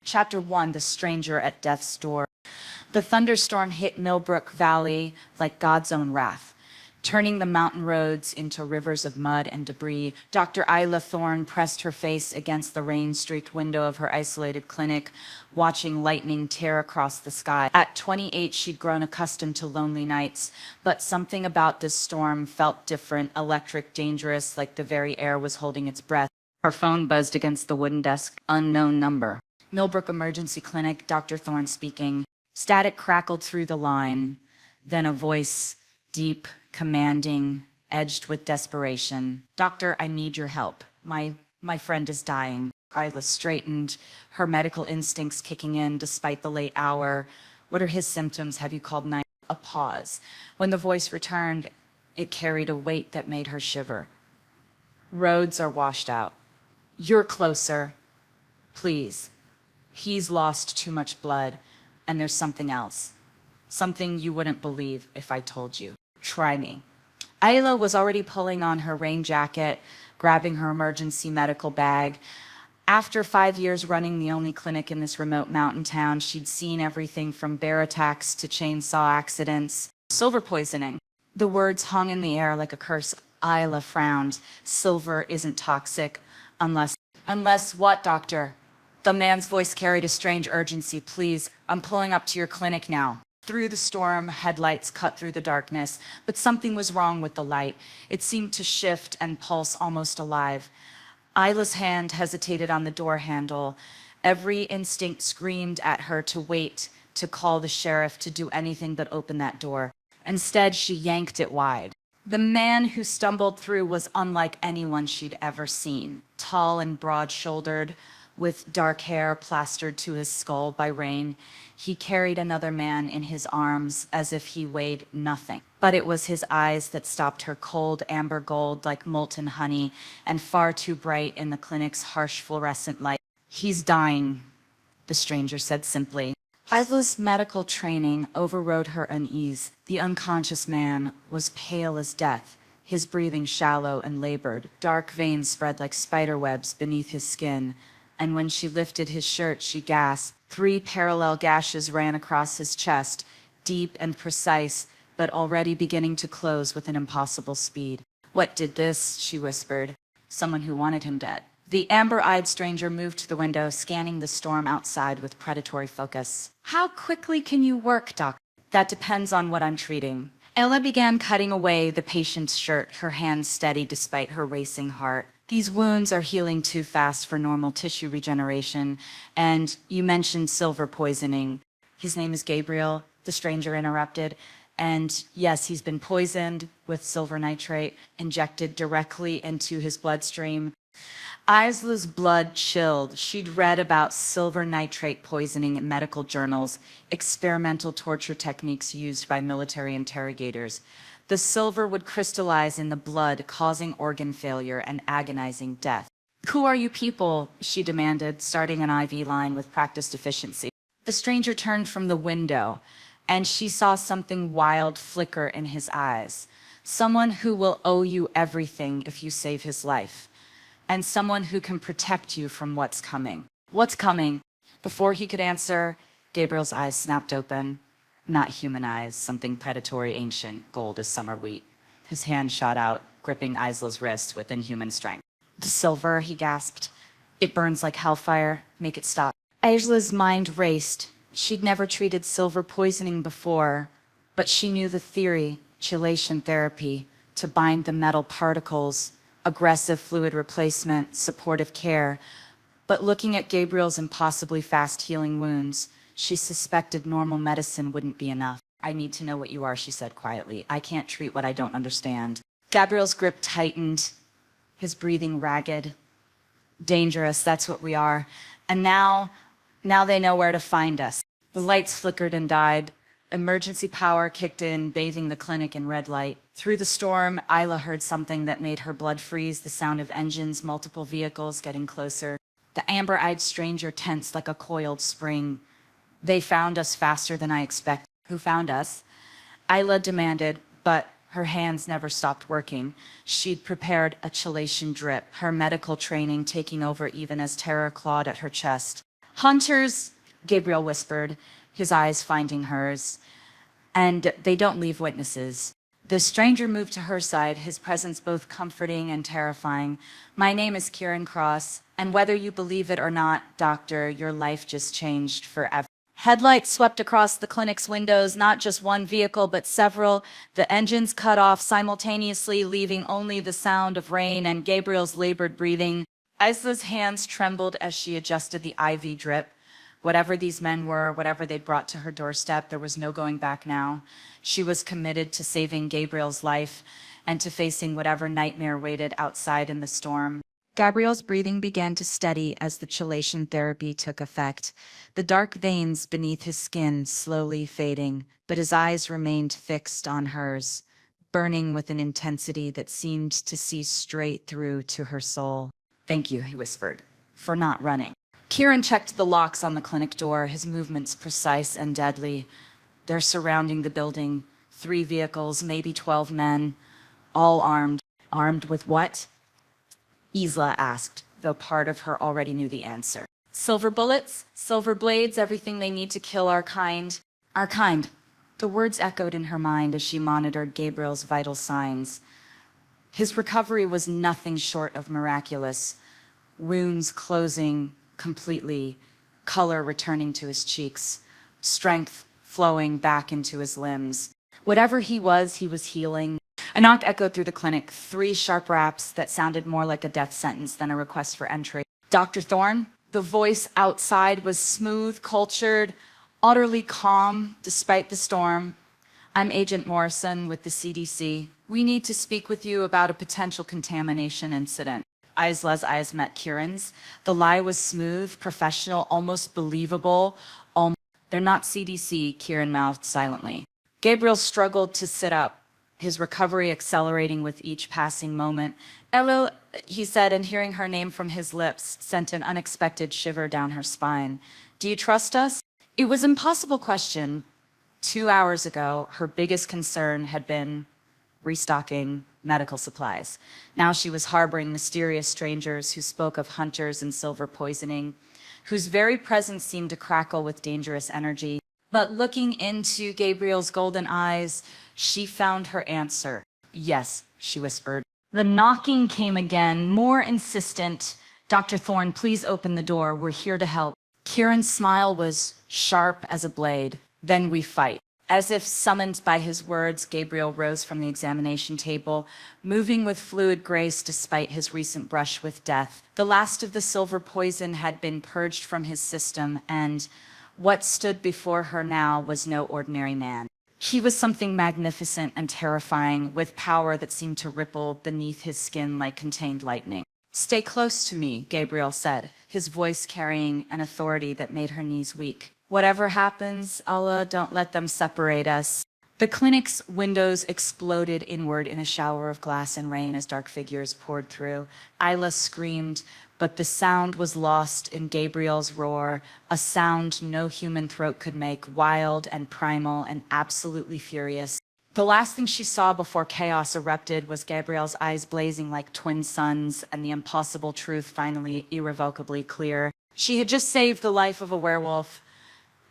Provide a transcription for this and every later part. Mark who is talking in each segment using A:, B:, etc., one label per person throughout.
A: Chapter 1: The Stranger at Death's Door. The thunderstorm hit Millbrook Valley like God's own wrath, turning the mountain roads into rivers of mud and debris. Dr. Isla Thorne pressed her face against the rain-streaked window of her isolated clinic, watching lightning tear across the sky. At 28, she'd grown accustomed to lonely nights, but something about this storm felt different, electric, dangerous, like the very air was holding its breath. Her phone buzzed against the wooden desk. Unknown number. Millbrook Emergency Clinic, Dr. Thorne speaking. Static crackled through the line. Then a voice, deep, commanding, edged with desperation. "Doctor, I need your help. My friend is dying." Isla straightened, her medical instincts kicking in despite the late hour. "What are his symptoms? Have you called 9? A pause. When the voice returned, it carried a weight that made her shiver. "Roads are washed out. You're closer. Please. He's lost too much blood, and there's something else. Something you wouldn't believe if I told you. Try me." Isla was already pulling on her rain jacket, grabbing her emergency medical bag. After 5 years running the only clinic in this remote mountain town, she'd seen everything from bear attacks to chainsaw accidents. Silver poisoning. The words hung in the air like a curse. Isla frowned. "Silver isn't toxic, unless..." "Unless what, doctor?" The man's voice carried a strange urgency. "Please, I'm pulling up to your clinic now." Through the storm, headlights cut through the darkness, but something was wrong with the light. It seemed to shift and pulse almost alive. Isla's hand hesitated on the door handle. Every instinct screamed at her to wait, to call the sheriff, to do anything but open that door. Instead, she yanked it wide. The man who stumbled through was unlike anyone she'd ever seen. Tall and broad-shouldered, with dark hair plastered to his skull by rain, he carried another man in his arms as if he weighed nothing. But it was his eyes that stopped her, cold amber gold like molten honey, and far too bright in the clinic's harsh fluorescent light. "He's dying," the stranger said simply. Isla's medical training overrode her unease. The unconscious man was pale as death, his breathing shallow and labored. Dark veins spread like spider webs beneath his skin, and when she lifted his shirt, she gasped. 3 parallel gashes ran across his chest, deep and precise, but already beginning to close with an impossible speed. "What did this?" she whispered. "Someone who wanted him dead." The amber-eyed stranger moved to the window, scanning the storm outside with predatory focus. "How quickly can you work, doctor?" "That depends on what I'm treating." Ella began cutting away the patient's shirt, her hands steady despite her racing heart. "These wounds are healing too fast for normal tissue regeneration. And you mentioned silver poisoning." "His name is Gabriel," the stranger interrupted. "And yes, he's been poisoned with silver nitrate, injected directly into his bloodstream." Isla's blood chilled. She'd read about silver nitrate poisoning in medical journals, experimental torture techniques used by military interrogators. The silver would crystallize in the blood, causing organ failure and agonizing death. "Who are you people?" she demanded, starting an IV line with practiced efficiency. The stranger turned from the window, and she saw something wild flicker in his eyes. "Someone who will owe you everything if you save his life. And someone who can protect you from what's coming." "What's coming?" Before he could answer, Gabriel's eyes snapped open. Not human eyes, something predatory, ancient, gold as summer wheat. His hand shot out, gripping Isla's wrist with inhuman strength. "The silver," he gasped. "It burns like hellfire. Make it stop." Isla's mind raced. She'd never treated silver poisoning before, but she knew the theory: chelation therapy, to bind the metal particles, aggressive fluid replacement, supportive care. But looking at Gabriel's impossibly fast healing wounds, she suspected normal medicine wouldn't be enough. "I need to know what you are," she said quietly. "I can't treat what I don't understand." Gabriel's grip tightened, his breathing ragged. "Dangerous, that's what we are. And now they know where to find us." The lights flickered and died. Emergency power kicked in, bathing the clinic in red light. Through the storm, Isla heard something that made her blood freeze, the sound of engines, multiple vehicles getting closer. The amber-eyed stranger tensed like a coiled spring. "They found us faster than I expected." "Who found us?" Isla demanded, but her hands never stopped working. She'd prepared a chelation drip, her medical training taking over even as terror clawed at her chest. Hunters, Gabriel whispered, his eyes finding hers, and they don't leave witnesses. The stranger moved to her side, his presence both comforting and terrifying. My name is Kieran Cross, and whether you believe it or not, doctor, your life just changed forever. Headlights swept across the clinic's windows, not just one vehicle, but several. The engines cut off simultaneously, leaving only the sound of rain and Gabriel's labored breathing. Isla's hands trembled as she adjusted the IV drip. Whatever these men were, whatever they'd brought to her doorstep, there was no going back now. She was committed to saving Gabriel's life and to facing whatever nightmare waited outside in the storm. Gabriel's breathing began to steady as the chelation therapy took effect, the dark veins beneath his skin slowly fading, but his eyes remained fixed on hers, burning with an intensity that seemed to see straight through to her soul. Thank you, he whispered, for not running. Kieran checked the locks on the clinic door, his movements precise and deadly. They're surrounding the building, 3 vehicles, maybe 12 men, all armed. Armed with what? Isla asked, though part of her already knew the answer. Silver bullets, silver blades, everything they need to kill our kind. Our kind. The words echoed in her mind as she monitored Gabriel's vital signs. His recovery was nothing short of miraculous. Wounds closing completely, color returning to his cheeks, strength flowing back into his limbs. Whatever he was healing. A knock echoed through the clinic, 3 sharp raps that sounded more like a death sentence than a request for entry. Dr. Thorne? The voice outside was smooth, cultured, utterly calm despite the storm. I'm Agent Morrison with the CDC. We need to speak with you about a potential contamination incident. Isla's eyes met Kieran's. The lie was smooth, professional, almost believable. They're not CDC, Kieran mouthed silently. Gabriel struggled to sit up, his recovery accelerating with each passing moment. Hello, he said, and hearing her name from his lips sent an unexpected shiver down her spine. Do you trust us? It was an impossible question. 2 hours ago, her biggest concern had been restocking medical supplies. Now she was harboring mysterious strangers who spoke of hunters and silver poisoning, whose very presence seemed to crackle with dangerous energy. But looking into Gabriel's golden eyes, she found her answer. Yes, she whispered. The knocking came again, more insistent. Dr. Thorne, please open the door. We're here to help. Kieran's smile was sharp as a blade. Then we fight. As if summoned by his words, Gabriel rose from the examination table, moving with fluid grace despite his recent brush with death. The last of the silver poison had been purged from his system, and what stood before her now was no ordinary man. He was something magnificent and terrifying, with power that seemed to ripple beneath his skin like contained lightning. Stay close to me, Gabriel said, his voice carrying an authority that made her knees weak. Whatever happens, Allah, don't let them separate us. The clinic's windows exploded inward in a shower of glass and rain as dark figures poured through. Isla screamed, but the sound was lost in Gabriel's roar, a sound no human throat could make, wild and primal and absolutely furious. The last thing she saw before chaos erupted was Gabriel's eyes blazing like twin suns, and the impossible truth finally irrevocably clear. She had just saved the life of a werewolf,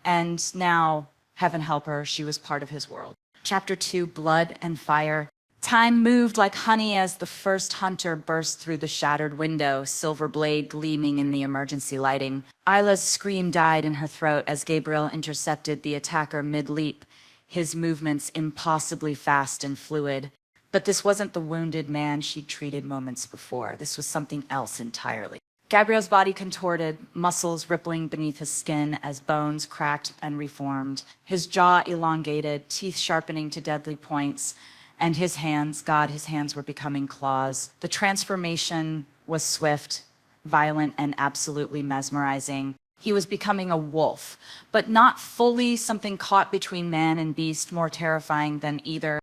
A: and now, heaven help her, she was part of his world. Chapter 2, Blood and Fire. Time moved like honey as the first hunter burst through the shattered window, silver blade gleaming in the emergency lighting. Isla's scream died in her throat as Gabriel intercepted the attacker mid-leap, his movements impossibly fast and fluid. But this wasn't the wounded man she'd treated moments before. This was something else entirely. Gabriel's body contorted, muscles rippling beneath his skin as bones cracked and reformed, his jaw elongated, teeth sharpening to deadly points, and his hands were becoming claws. The transformation was swift, violent, and absolutely mesmerizing. He was becoming a wolf, but not fully, something caught between man and beast, more terrifying than either.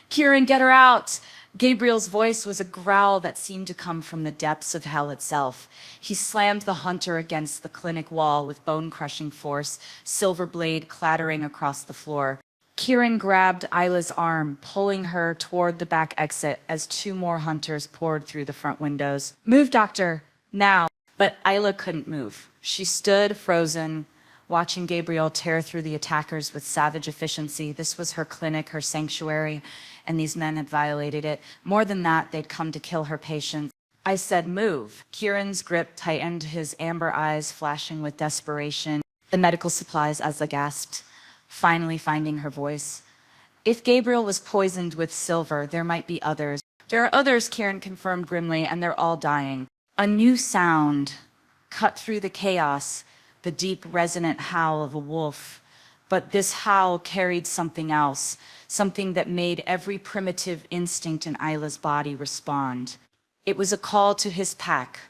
A: Kieran, get her out! Gabriel's voice was a growl that seemed to come from the depths of hell itself. He slammed the hunter against the clinic wall with bone-crushing force, silver blade clattering across the floor. Kieran grabbed Isla's arm, pulling her toward the back exit as 2 more hunters poured through the front windows. Move, doctor, now! But Isla couldn't move. She stood frozen, watching Gabriel tear through the attackers with savage efficiency. This was her clinic, her sanctuary, and these men had violated it. More than that, they'd come to kill her patients. I said, move. Kieran's grip tightened, his amber eyes flashing with desperation. The medical supplies, Asla gasped, finally finding her voice. If Gabriel was poisoned with silver, there might be others. There are others, Kieran confirmed grimly, and they're all dying. A new sound cut through the chaos, the deep, resonant howl of a wolf. But this howl carried something else, something that made every primitive instinct in Isla's body respond. It was a call to his pack,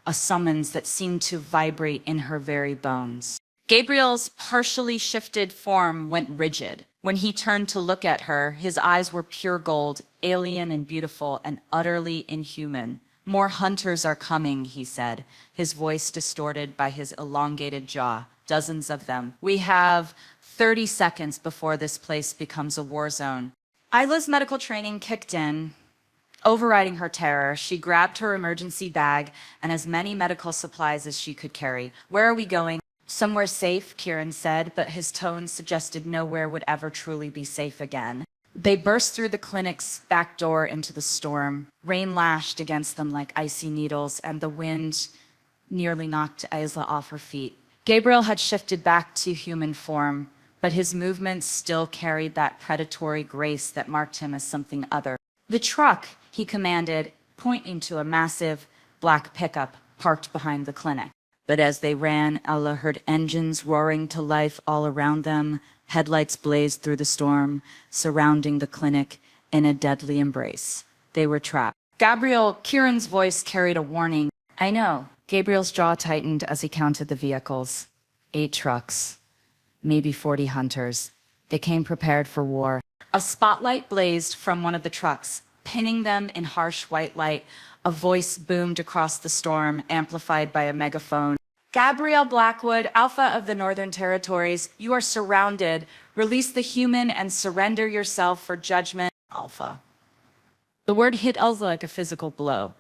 A: a summons that seemed to vibrate in her very bones. Gabriel's partially shifted form went rigid. When he turned to look at her, his eyes were pure gold, alien and beautiful, and utterly inhuman. More hunters are coming, he said, his voice distorted by his elongated jaw. Dozens of them. We have 30 seconds before this place becomes a war zone. Isla's medical training kicked in. Overriding her terror, she grabbed her emergency bag and as many medical supplies as she could carry. Where are we going? Somewhere safe, Kieran said, but his tone suggested nowhere would ever truly be safe again. They burst through the clinic's back door into the storm. Rain lashed against them like icy needles, and the wind nearly knocked Isla off her feet. Gabriel had shifted back to human form, but his movements still carried that predatory grace that marked him as something other. The truck, he commanded, pointing to a massive black pickup parked behind the clinic. But as they ran, Ella heard engines roaring to life all around them. Headlights blazed through the storm, surrounding the clinic in a deadly embrace. They were trapped. Kieran's voice carried a warning. I know. Gabriel's jaw tightened as he counted the vehicles. 8 trucks, maybe 40 hunters. They came prepared for war. A spotlight blazed from one of the trucks, pinning them in harsh white light. A voice boomed across the storm, amplified by a megaphone. Gabriel Blackwood, Alpha of the Northern Territories, you are surrounded. Release the human and surrender yourself for judgment. Alpha. The word hit Elsa like a physical blow.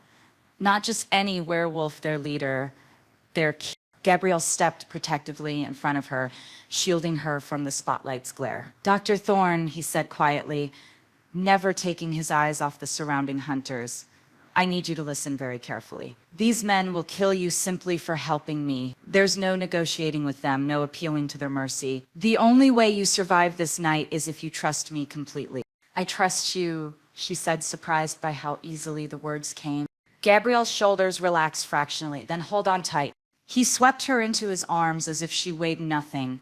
A: Not just any werewolf, their leader, their king. Gabriel stepped protectively in front of her, shielding her from the spotlight's glare. Dr. Thorne, he said quietly, never taking his eyes off the surrounding hunters. I need you to listen very carefully. These men will kill you simply for helping me. There's no negotiating with them, no appealing to their mercy. The only way you survive this night is if you trust me completely. I trust you, she said, surprised by how easily the words came. Gabriel's shoulders relaxed fractionally, then hold on tight. He swept her into his arms as if she weighed nothing.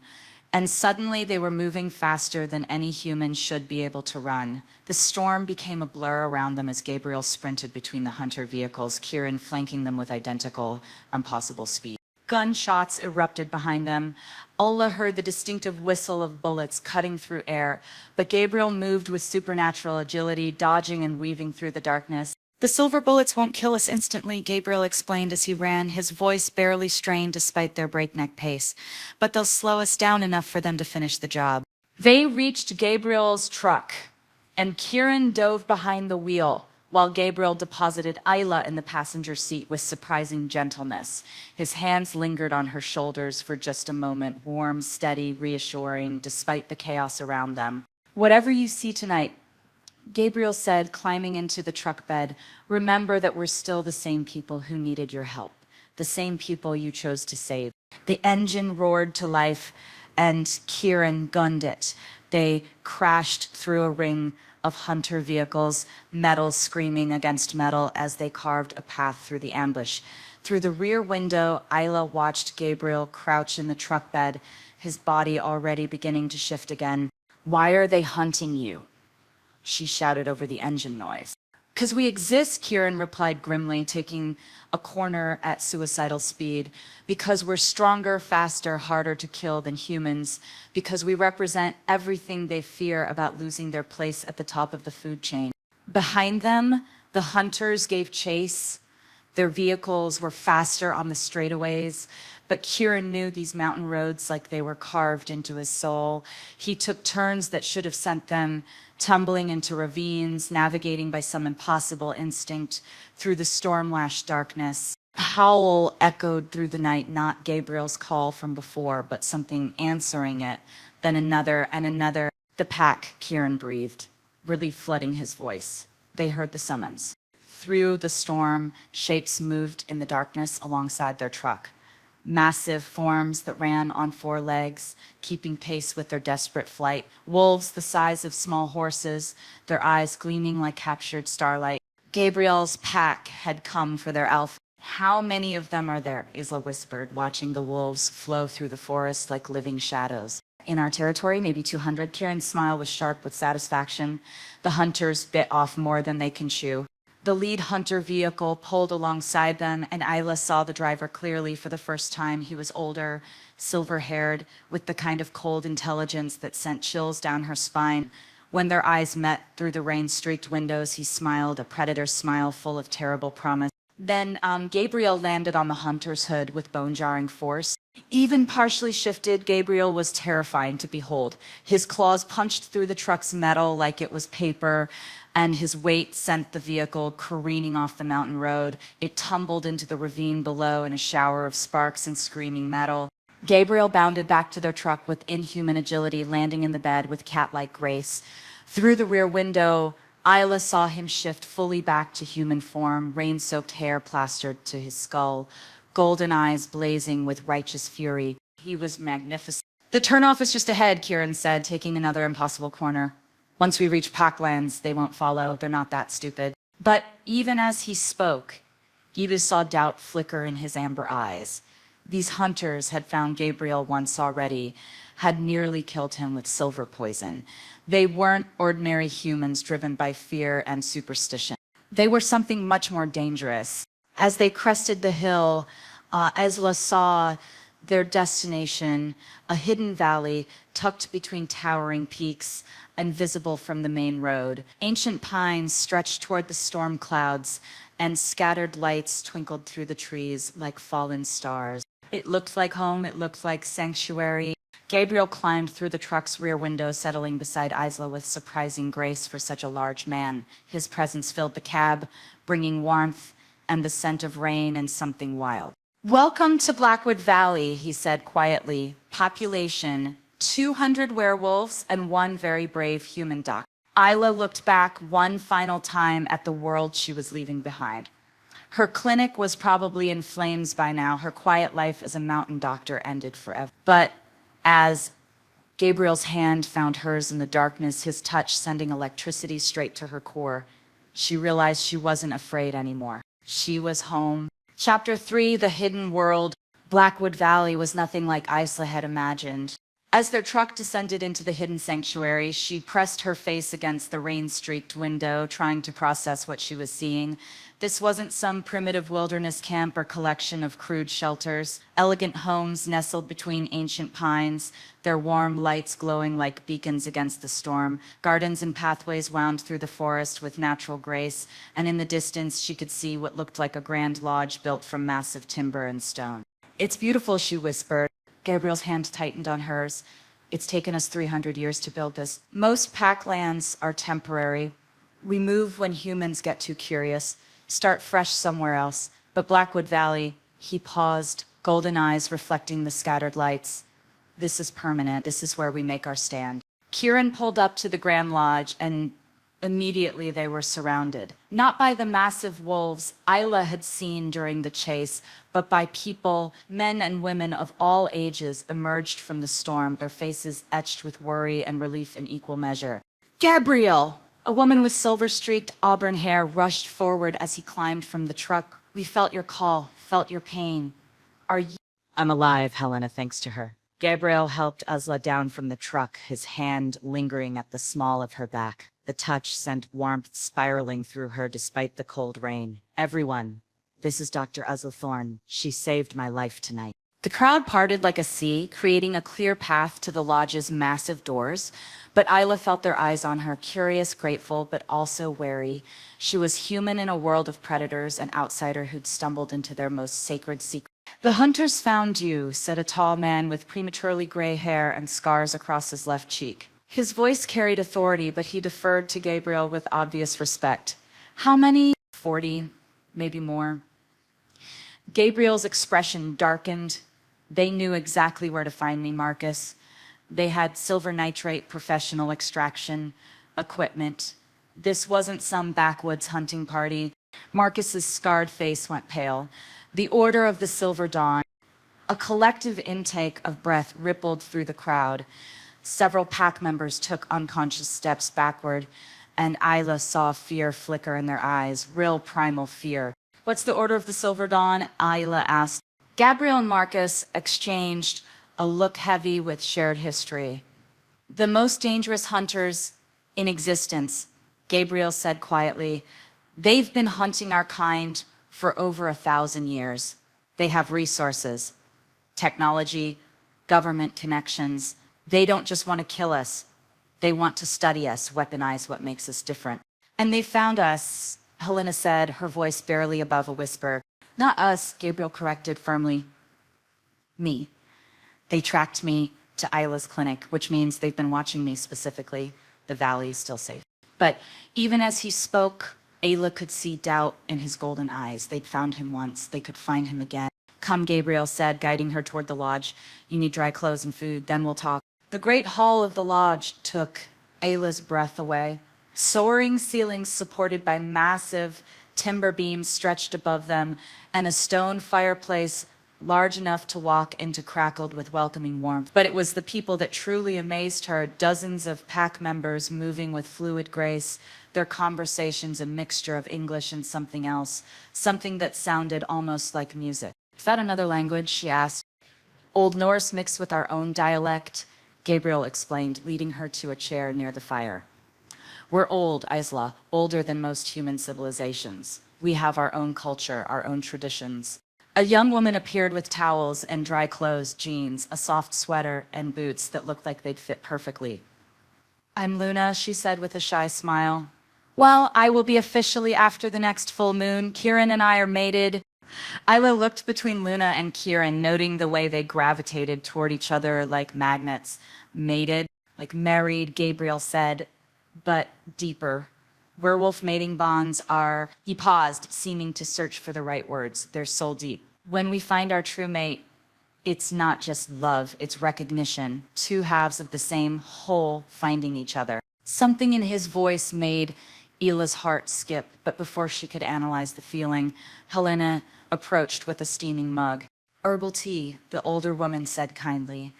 A: And suddenly they were moving faster than any human should be able to run. The storm became a blur around them as Gabriel sprinted between the hunter vehicles, Kieran flanking them with identical, impossible speed. Gunshots erupted behind them. Ola heard the distinctive whistle of bullets cutting through air, but Gabriel moved with supernatural agility, dodging and weaving through the darkness. The silver bullets won't kill us instantly, Gabriel explained as he ran, his voice barely strained despite their breakneck pace. But they'll slow us down enough for them to finish the job. They reached Gabriel's truck, and Kieran dove behind the wheel, while Gabriel deposited Isla in the passenger seat with surprising gentleness. His hands lingered on her shoulders for just a moment, warm, steady, reassuring, despite the chaos around them. Whatever you see tonight, Gabriel said, climbing into the truck bed, remember that we're still the same people who needed your help, the same people you chose to save. The engine roared to life, and Kieran gunned it. They crashed through a ring of hunter vehicles, metal screaming against metal as they carved a path through the ambush. Through the rear window, Isla watched Gabriel crouch in the truck bed, his body already beginning to shift again. Why are they hunting you? She shouted over the engine noise. "'Cause we exist," Kieran replied grimly, taking a corner at suicidal speed. "Because we're stronger, faster, harder to kill than humans. Because we represent everything they fear about losing their place at the top of the food chain." Behind them, the hunters gave chase. Their vehicles were faster on the straightaways, but Kieran knew these mountain roads like they were carved into his soul. He took turns that should have sent them tumbling into ravines, navigating by some impossible instinct through the storm-lashed darkness. A howl echoed through the night, not Gabriel's call from before, but something answering it, then another and another. The pack, Kieran breathed, relief flooding his voice. They heard the summons. Through the storm, shapes moved in the darkness alongside their truck. Massive forms that ran on four legs, keeping pace with their desperate flight. Wolves the size of small horses, their eyes gleaming like captured starlight. Gabriel's pack had come for their alpha. How many of them are there? Isla whispered, watching the wolves flow through the forest like living shadows. In our territory, maybe 200. Kieran's smile was sharp with satisfaction. The hunters bit off more than they can chew. The lead hunter vehicle pulled alongside them, and Isla saw the driver clearly for the first time. He was older, silver-haired, with the kind of cold intelligence that sent chills down her spine. When their eyes met through the rain-streaked windows, he smiled, a predator's smile full of terrible promise. Then Gabriel landed on the hunter's hood with bone-jarring force. Even partially shifted, Gabriel was terrifying to behold. His claws punched through the truck's metal like it was paper, and his weight sent the vehicle careening off the mountain road. It tumbled into the ravine below in a shower of sparks and screaming metal. Gabriel bounded back to their truck with inhuman agility, landing in the bed with cat-like grace. Through the rear window, Isla saw him shift fully back to human form, rain-soaked hair plastered to his skull, golden eyes blazing with righteous fury. He was magnificent. The turnoff is just ahead, Kieran said, taking another impossible corner. Once we reach Parklands, they won't follow. They're not that stupid. But even as he spoke, Gibbs saw doubt flicker in his amber eyes. These hunters had found Gabriel once already, had nearly killed him with silver poison. They weren't ordinary humans driven by fear and superstition. They were something much more dangerous. As they crested the hill, Isla saw their destination, a hidden valley tucked between towering peaks and visible from the main road. Ancient pines stretched toward the storm clouds, and scattered lights twinkled through the trees like fallen stars. It looked like home, it looked like sanctuary. Gabriel climbed through the truck's rear window, settling beside Isla with surprising grace for such a large man. His presence filled the cab, bringing warmth and the scent of rain and something wild. "Welcome to Blackwood Valley," he said quietly. "Population, 200 werewolves and one very brave human doctor." Isla looked back one final time at the world she was leaving behind. Her clinic was probably in flames by now. Her quiet life as a mountain doctor ended forever. But as Gabriel's hand found hers in the darkness, his touch sending electricity straight to her core, she realized she wasn't afraid anymore. She was home. Chapter 3, The Hidden World. Blackwood Valley was nothing like Isla had imagined. As their truck descended into the hidden sanctuary, she pressed her face against the rain-streaked window, trying to process what she was seeing. This wasn't some primitive wilderness camp or collection of crude shelters. Elegant homes nestled between ancient pines, their warm lights glowing like beacons against the storm. Gardens and pathways wound through the forest with natural grace, and in the distance she could see what looked like a grand lodge built from massive timber and stone. "It's beautiful," she whispered. Gabriel's hand tightened on hers. "It's taken us 300 years to build this. Most packlands are temporary. We move when humans get too curious, start fresh somewhere else. But Blackwood Valley," he paused, golden eyes reflecting the scattered lights. "This is permanent. This is where we make our stand." Kieran pulled up to the Grand Lodge, and immediately they were surrounded. Not by the massive wolves Isla had seen during the chase, but by people, men and women of all ages, emerged from the storm, their faces etched with worry and relief in equal measure. "Gabriel!" A woman with silver-streaked auburn hair rushed forward as he climbed from the truck. "We felt your call, felt your pain. Are you—" "I'm alive," Helena, thanks to her. Gabriel helped Isla down from the truck, his hand lingering at the small of her back. The touch sent warmth spiraling through her despite the cold rain. "Everyone, this is Dr. Isla Thorne. She saved my life tonight." The crowd parted like a sea, creating a clear path to the lodge's massive doors. But Isla felt their eyes on her, curious, grateful, but also wary. She was human in a world of predators, an outsider who'd stumbled into their most sacred secret. "The hunters found you," said a tall man with prematurely gray hair and scars across his left cheek. His voice carried authority, but he deferred to Gabriel with obvious respect. "How many?" 40, maybe more. Gabriel's expression darkened. They knew exactly where to find me, Marcus. They had silver nitrate professional extraction equipment. This wasn't some backwoods hunting party. Marcus's scarred face went pale. The Order of the Silver Dawn. A collective intake of breath rippled through the crowd. Several pack members took unconscious steps backward, and Isla saw fear flicker in their eyes, real primal fear. "What's the Order of the Silver Dawn?" Isla asked. Gabriel and Marcus exchanged a look heavy with shared history. "The most dangerous hunters in existence," Gabriel said quietly. "They've been hunting our kind for over 1,000 years. They have resources, technology, government connections. They don't just want to kill us. They want to study us, weaponize what makes us different. And they found us," Helena said, her voice barely above a whisper. "Not us," Gabriel corrected firmly. "Me. They tracked me to Isla's clinic, which means they've been watching me specifically. The valley is still safe." But even as he spoke, Ayla could see doubt in his golden eyes. They'd found him once. They could find him again. "Come," Gabriel said, guiding her toward the lodge. "You need dry clothes and food, then we'll talk." The great hall of the lodge took Ayla's breath away. Soaring ceilings supported by massive timber beams stretched above them, and a stone fireplace large enough to walk into crackled with welcoming warmth. But it was the people that truly amazed her, dozens of pack members moving with fluid grace, their conversations a mixture of English and something else, something that sounded almost like music. "Is that another language?" she asked. "Old Norse mixed with our own dialect," Gabriel explained, leading her to a chair near the fire. "We're old, Isla, older than most human civilizations. We have our own culture, our own traditions." A young woman appeared with towels and dry clothes, jeans, a soft sweater, and boots that looked like they'd fit perfectly. "I'm Luna," she said with a shy smile. "Well, I will be officially after the next full moon. Kieran and I are mated." Isla looked between Luna and Kieran, noting the way they gravitated toward each other like magnets. "Mated, like married," Gabriel said, "but deeper. Werewolf mating bonds are..." He paused, seeming to search for the right words. "They're soul deep. When we find our true mate, it's not just love, it's recognition. Two halves of the same whole finding each other." Something in his voice made Ila's heart skip, but before she could analyze the feeling, Helena approached with a steaming mug. "Herbal tea," the older woman said kindly.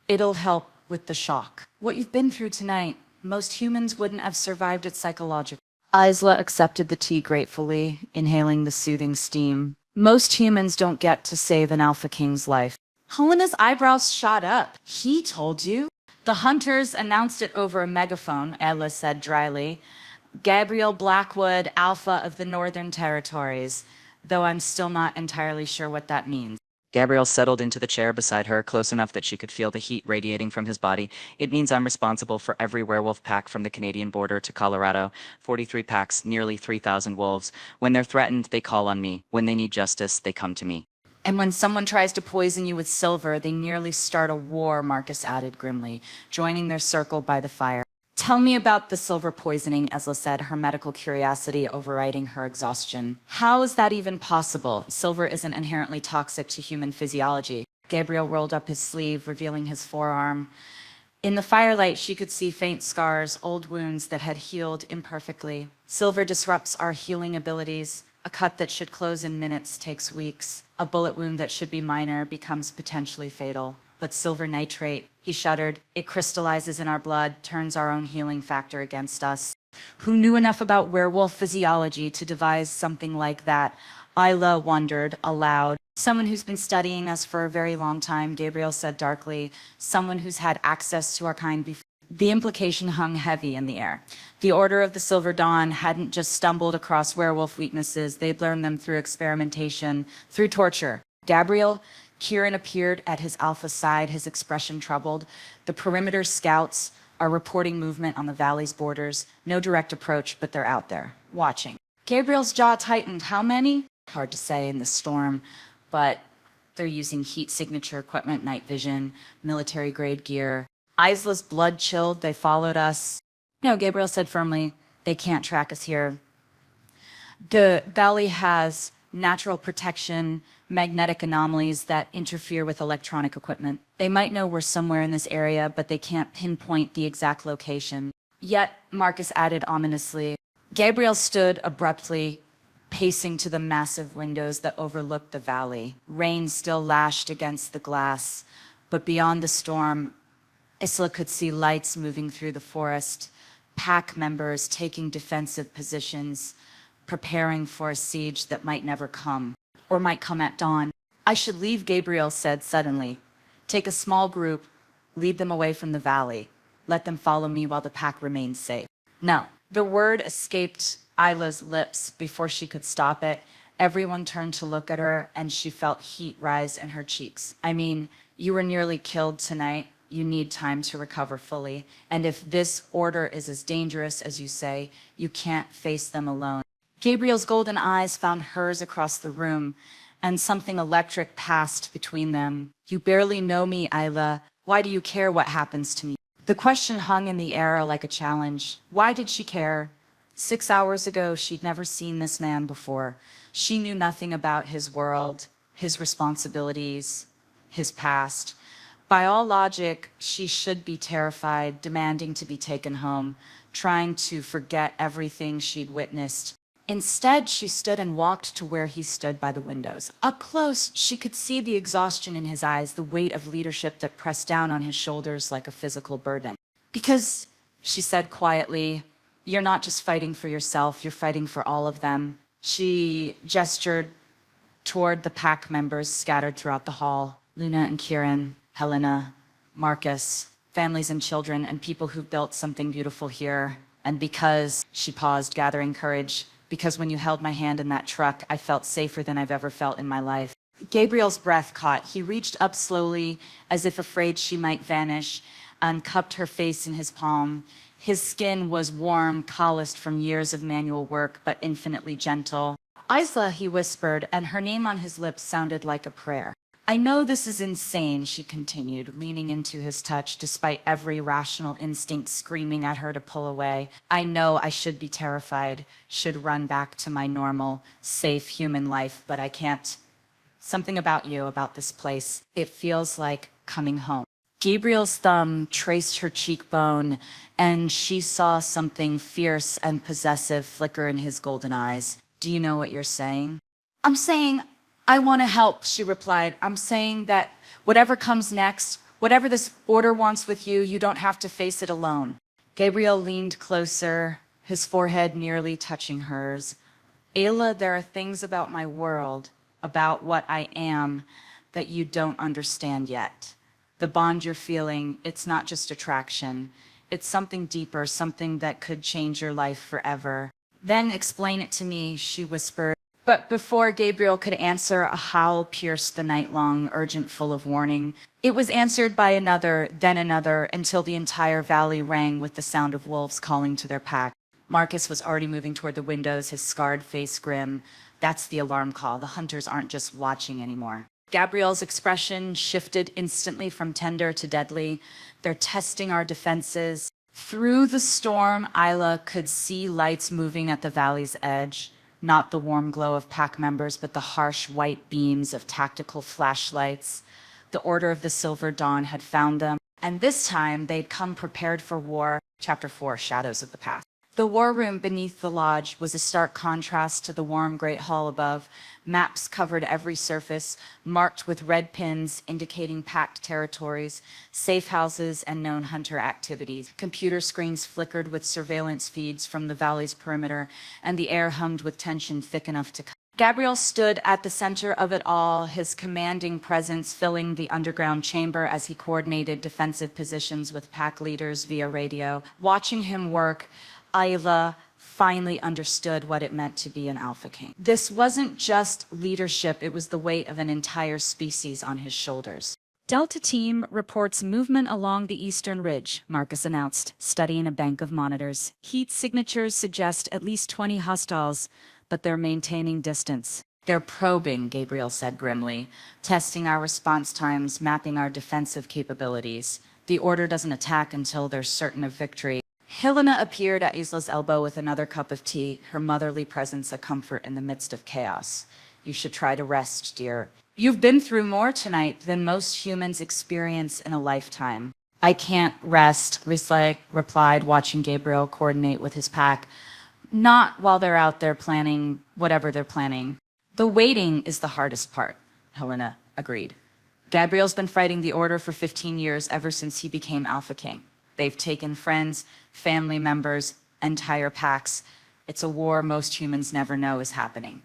A: "It'll help with the shock. What you've been through tonight, most humans wouldn't have survived it psychologically." Isla accepted the tea gratefully, inhaling the soothing steam. "Most humans don't get to save an Alpha King's life." Helena's eyebrows shot up. "He told you?" "The hunters announced it over a megaphone," Ella said dryly. "Gabriel Blackwood, Alpha of the Northern Territories, though I'm still not entirely sure what that means."
B: Gabriel settled into the chair beside her, close enough that she could feel the heat radiating from his body. "It means I'm responsible for every werewolf pack from the Canadian border to Colorado. 43 packs, nearly 3,000 wolves. When they're threatened, they call on me. When they need justice, they come to me."
A: "And when someone tries to poison you with silver, they nearly start a war," Marcus added grimly, joining their circle by the fire. "Tell me about the silver poisoning," Esla said, her medical curiosity overriding her exhaustion. "How is that even possible? Silver isn't inherently toxic to human physiology." Gabriel rolled up his sleeve, revealing his forearm. In the firelight, she could see faint scars, old wounds that had healed imperfectly. "Silver disrupts our healing abilities. A cut that should close in minutes takes weeks. A bullet wound that should be minor becomes potentially fatal. But silver nitrate," he shuddered, "it crystallizes in our blood, turns our own healing factor against us." Who knew enough about werewolf physiology to devise something like that? Isla wondered aloud. "Someone who's been studying us for a very long time," Gabriel said darkly. "Someone who's had access to our kind before." The implication hung heavy in the air. The Order of the Silver Dawn hadn't just stumbled across werewolf weaknesses, they'd learned them through experimentation, through torture. "Gabriel," Kieran appeared at his alpha side, his expression troubled. "The perimeter scouts are reporting movement on the valley's borders. No direct approach, but they're out there, watching." Gabriel's jaw tightened. "How many?" Hard to say in the storm, but they're using heat signature equipment, night vision, military-grade gear. Isla's blood chilled. "They followed us." "No," Gabriel said firmly. "They can't track us here. The valley has natural protection, magnetic anomalies that interfere with electronic equipment. They might know we're somewhere in this area, but they can't pinpoint the exact location. Yet, Marcus added ominously, Gabriel stood abruptly, pacing to the massive windows that overlooked the valley. Rain still lashed against the glass, but beyond the storm, Isla could see lights moving through the forest, pack members taking defensive positions, preparing for a siege that might never come, or might come at dawn. I should leave, Gabriel said suddenly. Take a small group, lead them away from the valley. Let them follow me while the pack remains safe. No. The word escaped Isla's lips before she could stop it. Everyone turned to look at her, and she felt heat rise in her cheeks. I mean, you were nearly killed tonight. You need time to recover fully. And if this order is as dangerous as you say, you can't face them alone. Gabriel's golden eyes found hers across the room, and something electric passed between them. You barely know me, Isla. Why do you care what happens to me? The question hung in the air like a challenge. Why did she care? 6 hours ago, she'd never seen this man before. She knew nothing about his world, his responsibilities, his past. By all logic, she should be terrified, demanding to be taken home, trying to forget everything she'd witnessed. Instead, she stood and walked to where he stood by the windows. Up close, she could see the exhaustion in his eyes, the weight of leadership that pressed down on his shoulders like a physical burden. Because, she said quietly, you're not just fighting for yourself, you're fighting for all of them. She gestured toward the pack members scattered throughout the hall. Luna and Kieran, Helena, Marcus, families and children, and people who built something beautiful here. And because, she paused, gathering courage, because when you held my hand in that truck, I felt safer than I've ever felt in my life. Gabriel's breath caught. He reached up slowly, as if afraid she might vanish, and cupped her face in his palm. His skin was warm, calloused from years of manual work, but infinitely gentle. Isla, he whispered, and her name on his lips sounded like a prayer. I know this is insane, she continued, leaning into his touch, despite every rational instinct screaming at her to pull away. I know I should be terrified, should run back to my normal, safe human life, but I can't. Something about you, about this place, it feels like coming home. Gabriel's thumb traced her cheekbone, and she saw something fierce and possessive flicker in his golden eyes. Do you know what you're saying? I'm saying I want to help, she replied. I'm saying that whatever comes next, whatever this order wants with you, you don't have to face it alone. Gabriel leaned closer, his forehead nearly touching hers. Ayla, there are things about my world, about what I am, that you don't understand yet. The bond you're feeling, it's not just attraction. It's something deeper, something that could change your life forever. Then explain it to me, she whispered. But before Gabriel could answer, a howl pierced the night long, urgent, full of warning. It was answered by another, then another, until the entire valley rang with the sound of wolves calling to their pack. Marcus was already moving toward the windows, his scarred face grim. That's the alarm call. The hunters aren't just watching anymore. Gabriel's expression shifted instantly from tender to deadly. They're testing our defenses. Through the storm, Isla could see lights moving at the valley's edge. Not the warm glow of pack members, but the harsh white beams of tactical flashlights. The Order of the Silver Dawn had found them, and this time they'd come prepared for war. Chapter 4, Shadows of the Past. The war room beneath the lodge was a stark contrast to the warm great hall above. Maps covered every surface, marked with red pins indicating packed territories, safe houses, and known hunter activities. Computer screens flickered with surveillance feeds from the valley's perimeter, and the air hummed with tension thick enough to cut. Gabriel stood at the center of it all, his commanding presence filling the underground chamber as he coordinated defensive positions with pack leaders via radio. Watching him work, Isla finally understood what it meant to be an Alpha King. This wasn't just leadership, it was the weight of an entire species on his shoulders. Delta Team reports movement along the eastern ridge, Marcus announced, studying a bank of monitors. Heat signatures suggest at least 20 hostiles, but they're maintaining distance. They're probing, Gabriel said grimly, testing our response times, mapping our defensive capabilities. The Order doesn't attack until they're certain of victory. Helena appeared at Isla's elbow with another cup of tea, her motherly presence a comfort in the midst of chaos. You should try to rest, dear. You've been through more tonight than most humans experience in a lifetime. I can't rest, Risley replied, watching Gabriel coordinate with his pack. Not while they're out there planning whatever they're planning. The waiting is the hardest part, Helena agreed. Gabriel's been fighting the Order for 15 years, ever since he became Alpha King. They've taken friends, family members, entire packs. It's a war most humans never know is happening.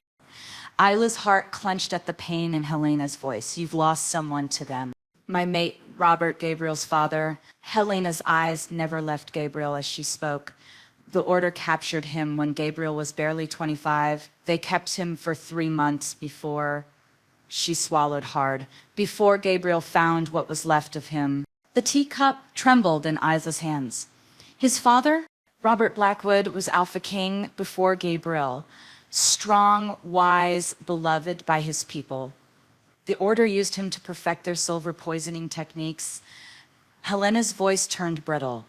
A: Isla's heart clenched at the pain in Helena's voice. You've lost someone to them. My mate, Robert, Gabriel's father. Helena's eyes never left Gabriel as she spoke. The Order captured him when Gabriel was barely 25. They kept him for 3 months before... She swallowed hard. Before Gabriel found what was left of him. The teacup trembled in Isla's hands. His father, Robert Blackwood, was Alpha King before Gabriel. Strong, wise, beloved by his people. The Order used him to perfect their silver poisoning techniques. Helena's voice turned brittle.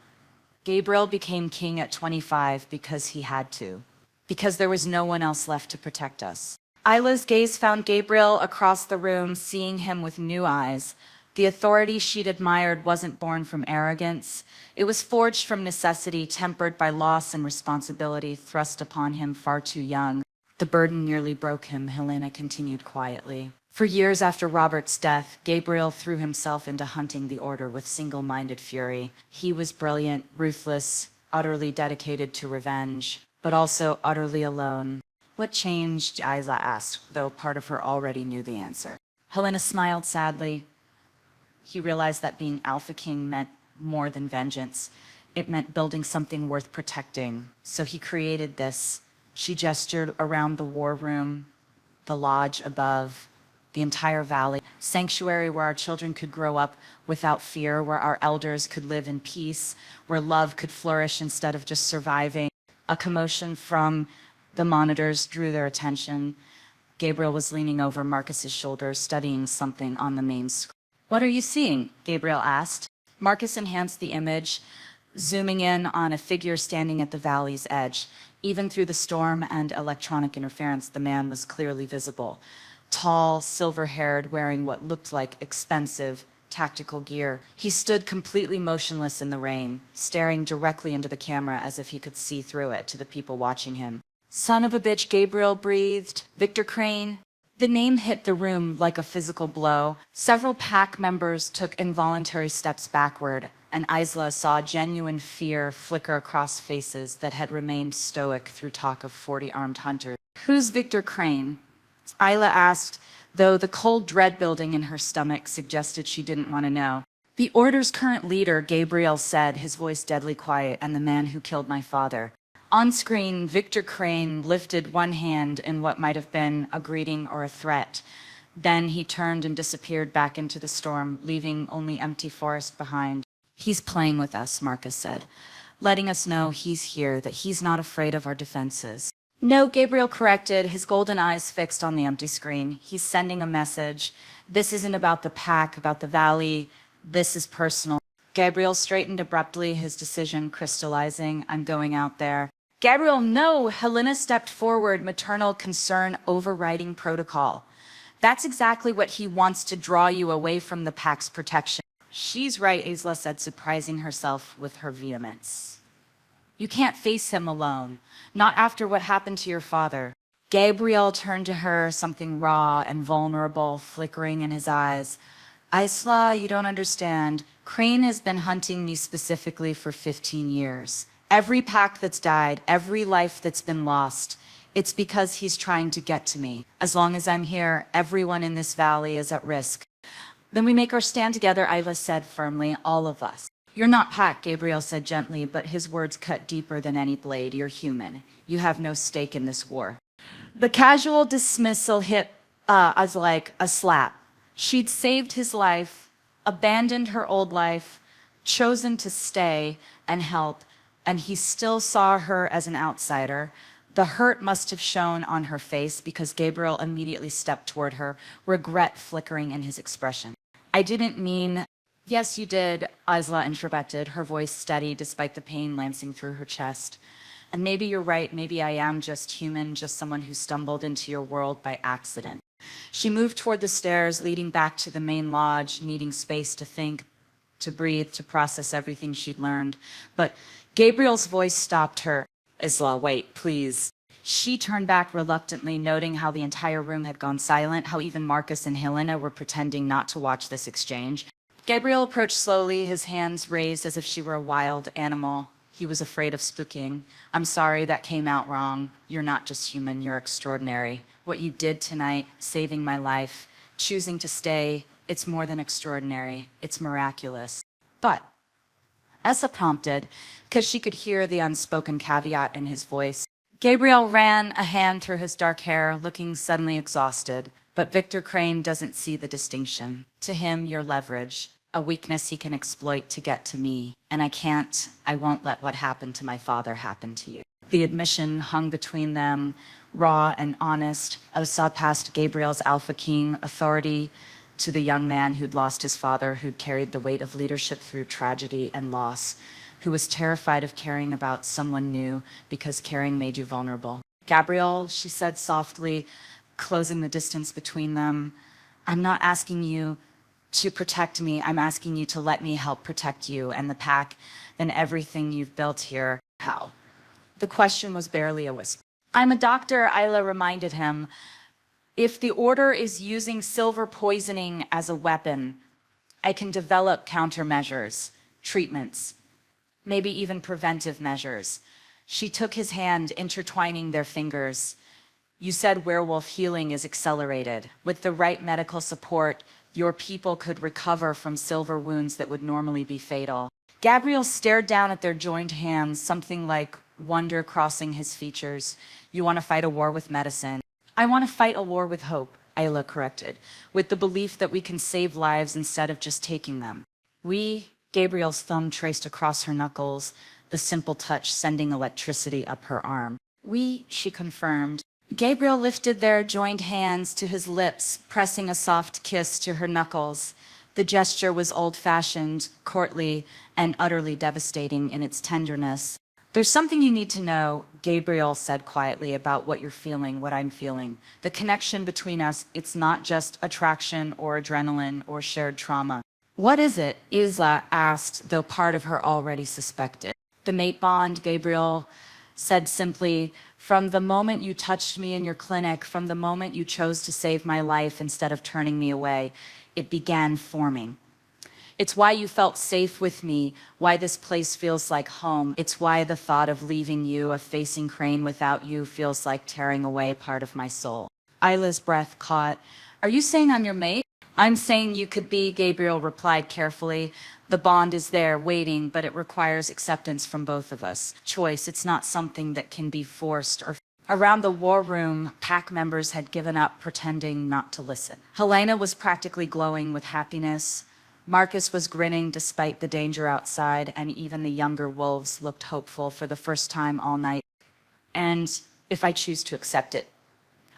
A: Gabriel became king at 25 because he had to. Because there was no one else left to protect us. Isla's gaze found Gabriel across the room, seeing him with new eyes. The authority she'd admired wasn't born from arrogance. It was forged from necessity, tempered by loss and responsibility thrust upon him far too young. The burden nearly broke him, Helena continued quietly. For years after Robert's death, Gabriel threw himself into hunting the Order with single-minded fury. He was brilliant, ruthless, utterly dedicated to revenge, but also utterly alone. What changed? Isla asked, though part of her already knew the answer. Helena smiled sadly. He realized that being Alpha King meant more than vengeance. It meant building something worth protecting. So he created this. She gestured around the war room, the lodge above, the entire valley. Sanctuary where our children could grow up without fear, where our elders could live in peace, where love could flourish instead of just surviving. A commotion from the monitors drew their attention. Gabriel was leaning over Marcus's shoulder, studying something on the main screen. What are you seeing? Gabriel asked. Marcus enhanced the image, zooming in on a figure standing at the valley's edge. Even through the storm and electronic interference, the man was clearly visible. Tall, silver-haired, wearing what looked like expensive tactical gear. He stood completely motionless in the rain, staring directly into the camera as if he could see through it to the people watching him. Son of a bitch, Gabriel breathed. Victor Crane. The name hit the room like a physical blow. Several pack members took involuntary steps backward, and Isla saw genuine fear flicker across faces that had remained stoic through talk of 40 armed hunters. Who's Victor Crane? Isla asked, though the cold dread building in her stomach suggested she didn't want to know. The Order's current leader, Gabriel said, his voice deadly quiet, and the man who killed my father. On screen, Victor Crane lifted one hand in what might have been a greeting or a threat. Then he turned and disappeared back into the storm, leaving only empty forest behind. He's playing with us, Marcus said, letting us know he's here, that he's not afraid of our defenses. No, Gabriel corrected, his golden eyes fixed on the empty screen. He's sending a message. This isn't about the pack, about the valley. This is personal. Gabriel straightened abruptly, his decision crystallizing. I'm going out there. Gabriel, no! Helena stepped forward, maternal concern overriding protocol. That's exactly what he wants, to draw you away from the pack's protection. She's right, Isla said, surprising herself with her vehemence. You can't face him alone, not after what happened to your father. Gabriel turned to her, something raw and vulnerable flickering in his eyes. Isla, you don't understand. Crane has been hunting me specifically for 15 years. Every pack that's died, every life that's been lost, it's because he's trying to get to me. As long as I'm here, everyone in this valley is at risk. Then we make our stand together, Isla said firmly, all of us. You're not pack, Gabriel said gently, but his words cut deeper than any blade. You're human. You have no stake in this war. The casual dismissal hit as like a slap. She'd saved his life, abandoned her old life, chosen to stay and help, and he still saw her as an outsider. The hurt must have shown on her face because Gabriel immediately stepped toward her, regret flickering in his expression. I didn't mean... Yes, you did, Isla interrupted, her voice steady despite the pain lancing through her chest. And maybe you're right, maybe I am just human, just someone who stumbled into your world by accident. She moved toward the stairs leading back to the main lodge, needing space to think, to breathe, to process everything she'd learned. But Gabriel's voice stopped her. Isla, wait, please. She turned back reluctantly, noting how the entire room had gone silent, how even Marcus and Helena were pretending not to watch this exchange. Gabriel approached slowly, his hands raised as if she were a wild animal. He was afraid of spooking. I'm sorry that came out wrong. You're not just human, you're extraordinary. What you did tonight, saving my life, choosing to stay, it's more than extraordinary. It's miraculous. But Essa prompted, because she could hear the unspoken caveat in his voice. Gabriel ran a hand through his dark hair, looking suddenly exhausted. But Victor Crane doesn't see the distinction. To him, you're leverage, a weakness he can exploit to get to me. And I won't let what happened to my father happen to you. The admission hung between them, raw and honest. Osa passed Gabriel's Alpha King authority to the young man who'd lost his father, who'd carried the weight of leadership through tragedy and loss, who was terrified of caring about someone new because caring made you vulnerable. Gabriel, she said softly, closing the distance between them, I'm not asking you to protect me. I'm asking you to let me help protect you and the pack and everything you've built here. How? The question was barely a whisper. I'm a doctor, Isla reminded him. If the Order is using silver poisoning as a weapon, I can develop countermeasures, treatments, maybe even preventive measures. She took his hand, intertwining their fingers. You said werewolf healing is accelerated. With the right medical support, your people could recover from silver wounds that would normally be fatal. Gabriel stared down at their joined hands, something like wonder crossing his features. You want to fight a war with medicine. I want to fight a war with hope, Isla corrected, with the belief that we can save lives instead of just taking them. Gabriel's thumb traced across her knuckles, the simple touch sending electricity up her arm. She confirmed. Gabriel lifted their joined hands to his lips, pressing a soft kiss to her knuckles. The gesture was old-fashioned, courtly, and utterly devastating in its tenderness. There's something you need to know, Gabriel said quietly, about what you're feeling, what I'm feeling. The connection between us, it's not just attraction or adrenaline or shared trauma. What is it? Isla asked, though part of her already suspected. The mate bond, Gabriel said simply, from the moment you touched me in your clinic, from the moment you chose to save my life instead of turning me away, it began forming. It's why you felt safe with me, why this place feels like home. It's why the thought of leaving you, of facing Crane without you, feels like tearing away part of my soul. Isla's breath caught. Are you saying I'm your mate? I'm saying you could be, Gabriel replied carefully. The bond is there, waiting, but it requires acceptance from both of us. Choice, it's not something that can be forced or... Around the war room, pack members had given up, pretending not to listen. Helena was practically glowing with happiness. Marcus was grinning despite the danger outside, and even the younger wolves looked hopeful for the first time all night. And if I choose to accept it,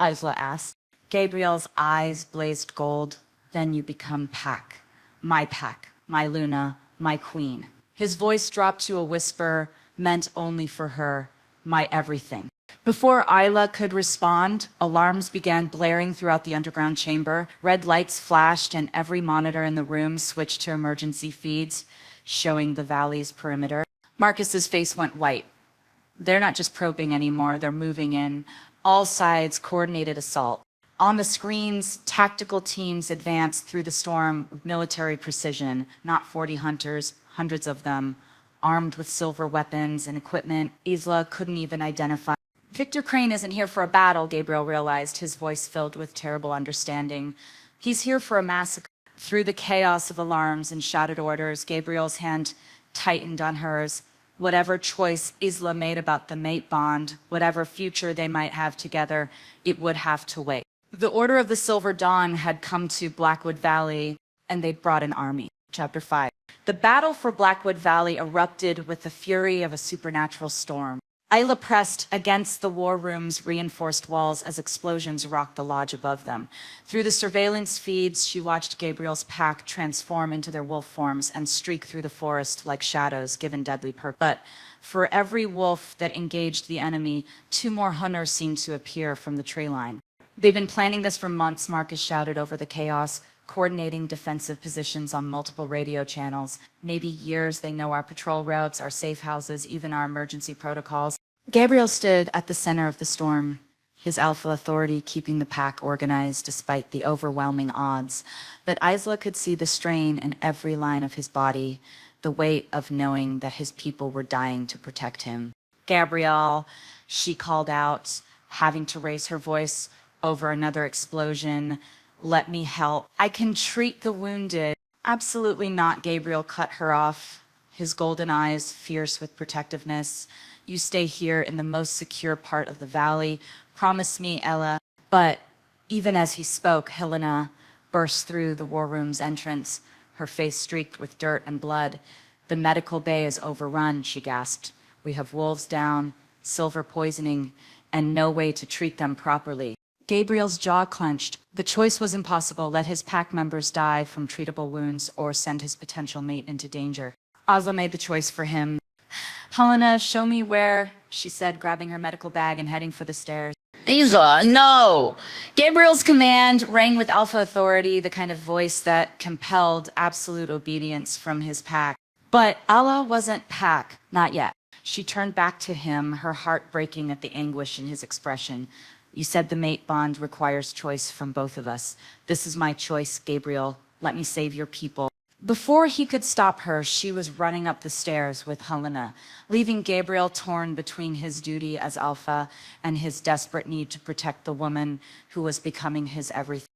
A: Isla asked. Gabriel's eyes blazed gold. Then you become pack, my Luna, my queen. His voice dropped to a whisper, meant only for her, my everything. Before Isla could respond, alarms began blaring throughout the underground chamber. Red lights flashed and every monitor in the room switched to emergency feeds, showing the valley's perimeter. Marcus's face went white. They're not just probing anymore, they're moving in. All sides, coordinated assault. On the screens, tactical teams advanced through the storm with military precision, not 40 hunters, hundreds of them, armed with silver weapons and equipment Isla couldn't even identify. Victor Crane isn't here for a battle, Gabriel realized, his voice filled with terrible understanding. He's here for a massacre. Through the chaos of alarms and shouted orders, Gabriel's hand tightened on hers. Whatever choice Isla made about the mate bond, whatever future they might have together, it would have to wait. The Order of the Silver Dawn had come to Blackwood Valley, and they'd brought an army. Chapter 5. The battle for Blackwood Valley erupted with the fury of a supernatural storm. Isla pressed against the war room's reinforced walls as explosions rocked the lodge above them. Through the surveillance feeds, she watched Gabriel's pack transform into their wolf forms and streak through the forest like shadows given deadly purpose. But for every wolf that engaged the enemy, 2 more hunters seemed to appear from the tree line. They've been planning this for months, Marcus shouted over the chaos, coordinating defensive positions on multiple radio channels. Maybe years. They know our patrol routes, our safe houses, even our emergency protocols. Gabriel stood at the center of the storm, his alpha authority keeping the pack organized despite the overwhelming odds. But Isla could see the strain in every line of his body, the weight of knowing that his people were dying to protect him. Gabriel, she called out, having to raise her voice over another explosion. Let me help. I can treat the wounded. Absolutely not, Gabriel cut her off, his golden eyes fierce with protectiveness. You stay here in the most secure part of the valley. Promise me, Ella. But even as he spoke, Helena burst through the war room's entrance, her face streaked with dirt and blood. The medical bay is overrun, she gasped. We have wolves down, silver poisoning, and no way to treat them properly. Gabriel's jaw clenched. The choice was impossible. Let his pack members die from treatable wounds or send his potential mate into danger. Asla made the choice for him. Helena, show me where, she said, grabbing her medical bag and heading for the stairs. Isla, no! Gabriel's command rang with alpha authority, the kind of voice that compelled absolute obedience from his pack. But Allah wasn't pack, not yet. She turned back to him, her heart breaking at the anguish in his expression. You said the mate bond requires choice from both of us. This is my choice, Gabriel. Let me save your people. Before he could stop her, she was running up the stairs with Helena, leaving Gabriel torn between his duty as alpha and his desperate need to protect the woman who was becoming his everything.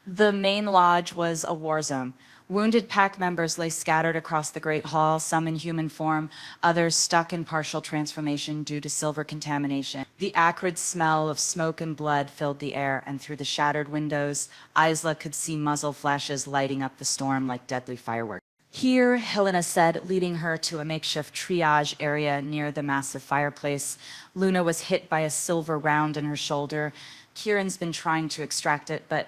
A: The main lodge was a war zone. Wounded pack members lay scattered across the Great Hall, some in human form, others stuck in partial transformation due to silver contamination. The acrid smell of smoke and blood filled the air, and through the shattered windows, Isla could see muzzle flashes lighting up the storm like deadly fireworks. Here, Helena said, leading her to a makeshift triage area near the massive fireplace. Luna was hit by a silver round in her shoulder. Kieran's been trying to extract it, but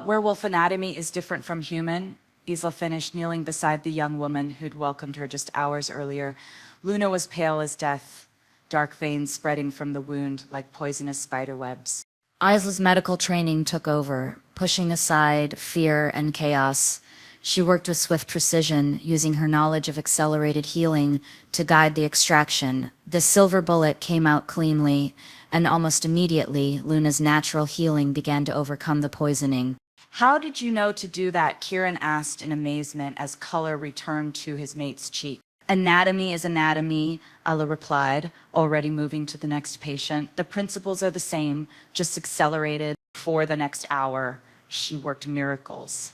A: werewolf anatomy is different from human. Isla finished, kneeling beside the young woman who'd welcomed her just hours earlier. Luna was pale as death, dark veins spreading from the wound like poisonous spider webs. Isla's medical training took over, pushing aside fear and chaos. She worked with swift precision, using her knowledge of accelerated healing to guide the extraction. The silver bullet came out cleanly, and almost immediately, Luna's natural healing began to overcome the poisoning. How did you know to do that? Kieran asked in amazement as color returned to his mate's cheek. Anatomy is anatomy, Ella replied, already moving to the next patient. The principles are the same, just accelerated. For the next hour, she worked miracles.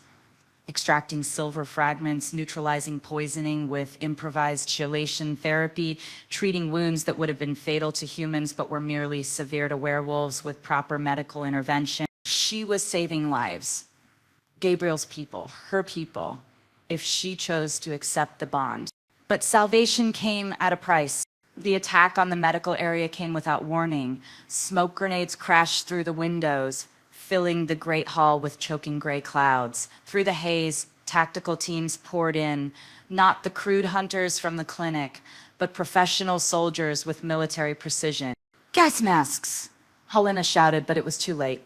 A: Extracting silver fragments, neutralizing poisoning with improvised chelation therapy, treating wounds that would have been fatal to humans but were merely severe to werewolves with proper medical intervention. She was saving lives. Gabriel's people, her people, if she chose to accept the bond. But salvation came at a price. The attack on the medical area came without warning. Smoke grenades crashed through the windows, filling the great hall with choking gray clouds. Through the haze, tactical teams poured in, not the crude hunters from the clinic, but professional soldiers with military precision. Gas masks, Helena shouted, but it was too late.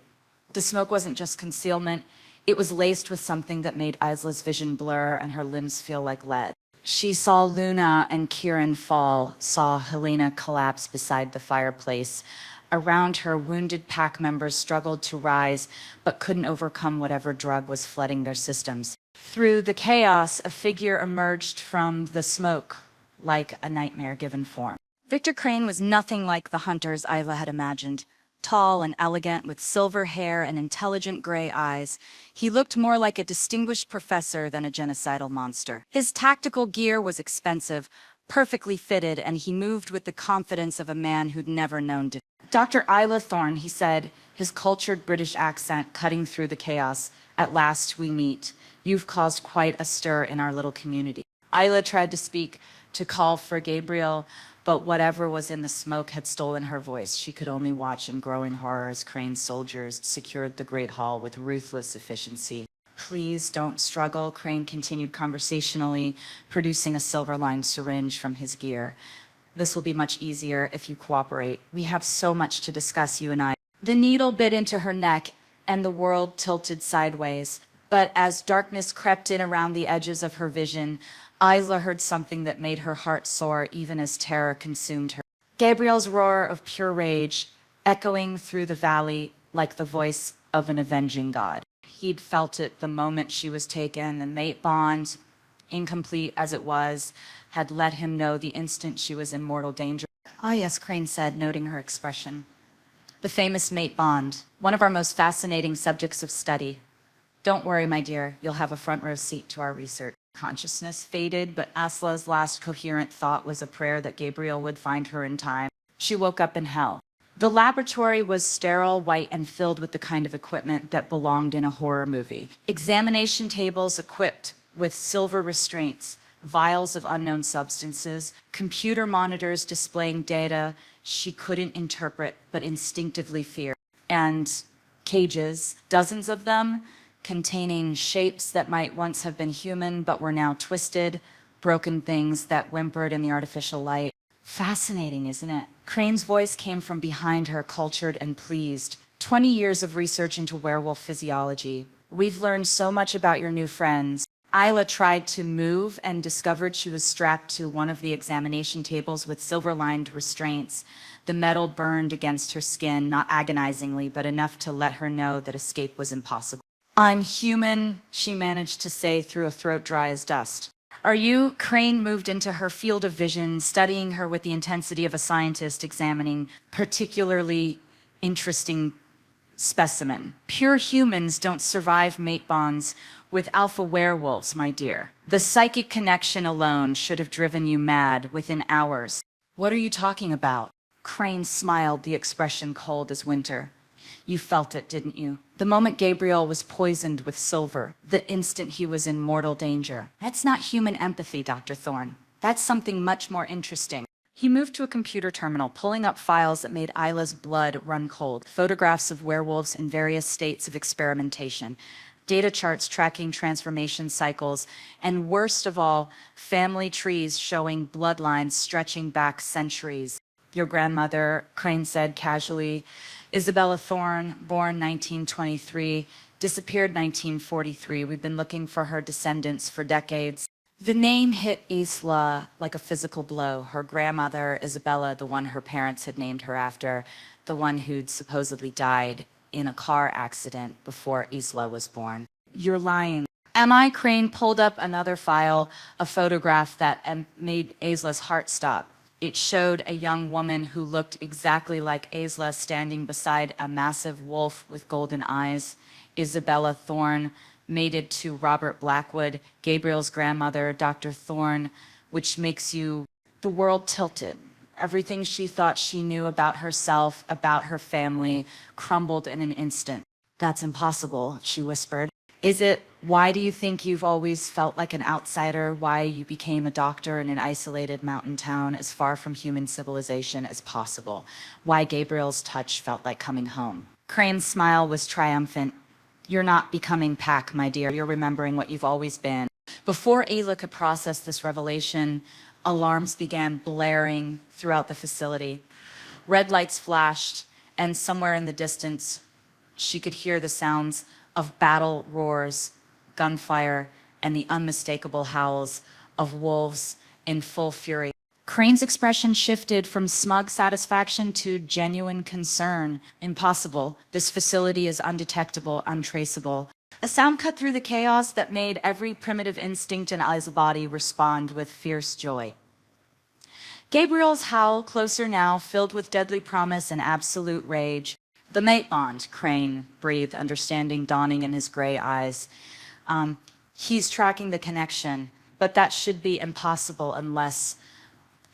A: The smoke wasn't just concealment. It was laced with something that made Isla's vision blur and her limbs feel like lead. She saw Luna and Kieran fall, saw Helena collapse beside the fireplace. Around her, wounded pack members struggled to rise, but couldn't overcome whatever drug was flooding their systems. Through the chaos, a figure emerged from the smoke, like a nightmare given form. Victor Crane was nothing like the hunters Isla had imagined. Tall and elegant, with silver hair and intelligent gray eyes, he looked more like a distinguished professor than a genocidal monster. His tactical gear was expensive, perfectly fitted, and he moved with the confidence of a man who'd never known defeat. Dr. Isla Thorne, he said, his cultured British accent cutting through the chaos. At last we meet. You've caused quite a stir in our little community. Isla tried to speak, to call for Gabriel, but whatever was in the smoke had stolen her voice. She could only watch in growing horror as Crane's soldiers secured the Great Hall with ruthless efficiency. Please don't struggle, Crane continued conversationally, producing a silver-lined syringe from his gear. This will be much easier if you cooperate. We have so much to discuss, you and I. The needle bit into her neck, and the world tilted sideways. But as darkness crept in around the edges of her vision, Isla heard something that made her heart soar even as terror consumed her. Gabriel's roar of pure rage, echoing through the valley like the voice of an avenging god. He'd felt it the moment she was taken. The mate bond, incomplete as it was, had let him know the instant she was in mortal danger. Ah, yes, Crane said, noting her expression. The famous mate bond, one of our most fascinating subjects of study. Don't worry, my dear, you'll have a front row seat to our research. Consciousness faded, but Asla's last coherent thought was a prayer that Gabriel would find her in time. She woke up in hell. The laboratory was sterile, white, and filled with the kind of equipment that belonged in a horror movie. Examination tables equipped with silver restraints, vials of unknown substances, computer monitors displaying data she couldn't interpret but instinctively feared, and cages, dozens of them, containing shapes that might once have been human but were now twisted, broken things that whimpered in the artificial light. Fascinating, isn't it? Crane's voice came from behind her, cultured and pleased. 20 years of research into werewolf physiology. We've learned so much about your new friends. Isla tried to move and discovered she was strapped to one of the examination tables with silver-lined restraints. The metal burned against her skin, not agonizingly, but enough to let her know that escape was impossible. I'm human, she managed to say through a throat dry as dust. Are you? Crane moved into her field of vision, studying her with the intensity of a scientist examining particularly interesting specimen. Pure humans don't survive mate bonds with alpha werewolves, my dear. The psychic connection alone should have driven you mad within hours. What are you talking about? Crane smiled, the expression cold as winter. You felt it, didn't you? The moment Gabriel was poisoned with silver, the instant he was in mortal danger. That's not human empathy, Dr. Thorne. That's something much more interesting. He moved to a computer terminal, pulling up files that made Isla's blood run cold. Photographs of werewolves in various states of experimentation. Data charts tracking transformation cycles. And worst of all, family trees showing bloodlines stretching back centuries. Your grandmother, Crane said casually, Isabella Thorne, born 1923, disappeared 1943. We've been looking for her descendants for decades. The name hit Isla like a physical blow. Her grandmother, Isabella, the one her parents had named her after, the one who'd supposedly died in a car accident before Isla was born. You're lying. Am I? Crane pulled up another file, a photograph that made Isla's heart stop. It showed a young woman who looked exactly like Isla standing beside a massive wolf with golden eyes. Isabella Thorne, mated to Robert Blackwood, Gabriel's grandmother, Dr. Thorne, which makes you... The world tilted. Everything she thought she knew about herself, about her family, crumbled in an instant. That's impossible, she whispered. Is it? Why do you think you've always felt like an outsider? Why you became a doctor in an isolated mountain town as far from human civilization as possible? Why Gabriel's touch felt like coming home? Crane's smile was triumphant. You're not becoming Pac, my dear. You're remembering what you've always been. Before Ayla could process this revelation, alarms began blaring throughout the facility. Red lights flashed, and somewhere in the distance, she could hear the sounds of battle roars, gunfire, and the unmistakable howls of wolves in full fury. Crane's expression shifted from smug satisfaction to genuine concern. Impossible. This facility is undetectable, untraceable. A sound cut through the chaos that made every primitive instinct in Isla's body respond with fierce joy. Gabriel's howl, closer now, filled with deadly promise and absolute rage. The mate bond, Crane breathed, understanding dawning in his gray eyes. He's tracking the connection, but that should be impossible unless...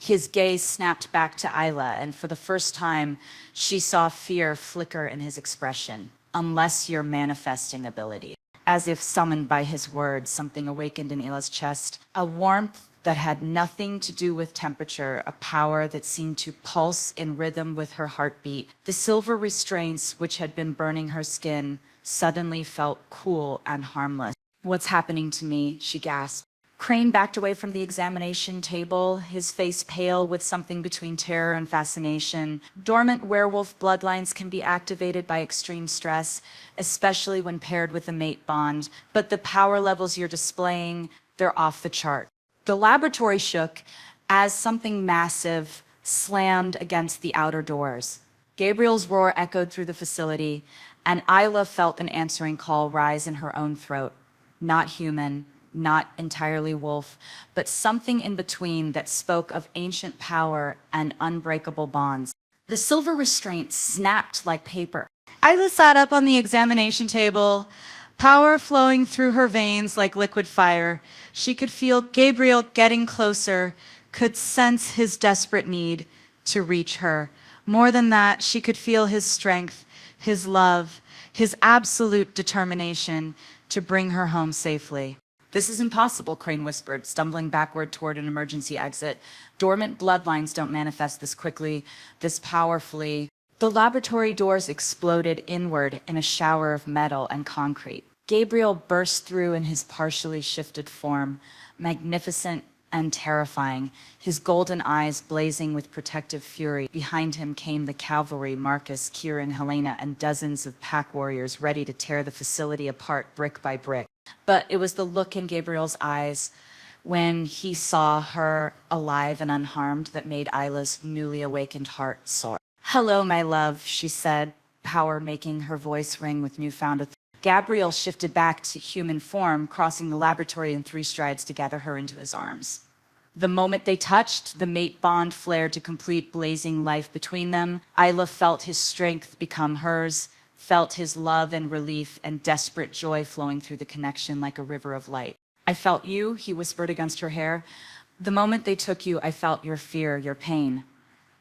A: His gaze snapped back to Isla, and for the first time, she saw fear flicker in his expression. Unless your manifesting ability. As if summoned by his words, something awakened in Isla's chest. A warmth that had nothing to do with temperature, a power that seemed to pulse in rhythm with her heartbeat. The silver restraints, which had been burning her skin, suddenly felt cool and harmless. What's happening to me? She gasped. Crane backed away from the examination table, his face pale with something between terror and fascination. Dormant werewolf bloodlines can be activated by extreme stress, especially when paired with a mate bond, but the power levels you're displaying, they're off the chart. The laboratory shook as something massive slammed against the outer doors. Gabriel's roar echoed through the facility, and Isla felt an answering call rise in her own throat. Not human, not entirely wolf, but something in between that spoke of ancient power and unbreakable bonds. The silver restraint snapped like paper. Isla sat up on the examination table, power flowing through her veins like liquid fire. She could feel Gabriel getting closer, could sense his desperate need to reach her. More than that, she could feel his strength, his love, his absolute determination to bring her home safely. "This is impossible," Crane whispered, stumbling backward toward an emergency exit. "Dormant bloodlines don't manifest this quickly, this powerfully." The laboratory doors exploded inward in a shower of metal and concrete. Gabriel burst through in his partially shifted form, magnificent and terrifying, his golden eyes blazing with protective fury. Behind him came the cavalry, Marcus, Kieran, Helena, and dozens of pack warriors ready to tear the facility apart brick by brick. But it was the look in Gabriel's eyes when he saw her alive and unharmed that made Isla's newly awakened heart soar. "Hello, my love," she said, power making her voice ring with newfound authority. Gabriel shifted back to human form, crossing the laboratory in 3 strides to gather her into his arms. The moment they touched, the mate bond flared to complete blazing life between them. Isla felt his strength become hers, felt his love and relief and desperate joy flowing through the connection like a river of light. "I felt you," he whispered against her hair. "The moment they took you, I felt your fear, your pain.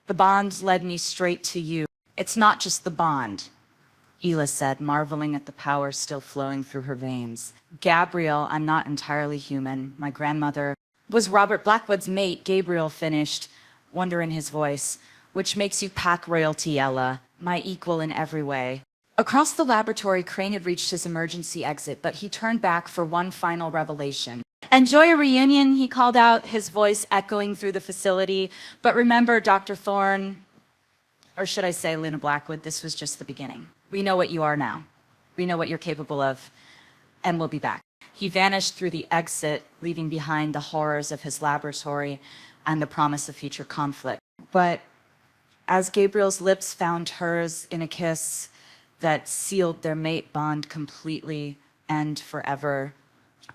A: The bond led me straight to you. It's not just the bond," Isla said, marveling at the power still flowing through her veins. "Gabriel, I'm not entirely human. My grandmother was Robert Blackwood's mate," Gabriel finished, wonder in his voice. "Which makes you pack royalty, Ella, my equal in every way." Across the laboratory, Crane had reached his emergency exit, but he turned back for one final revelation. "Enjoy a reunion," he called out, his voice echoing through the facility. "But remember, Dr. Thorne, or should I say Luna Blackwood, this was just the beginning. We know what you are now. We know what you're capable of, and we'll be back." He vanished through the exit, leaving behind the horrors of his laboratory and the promise of future conflict. But as Gabriel's lips found hers in a kiss that sealed their mate bond completely and forever,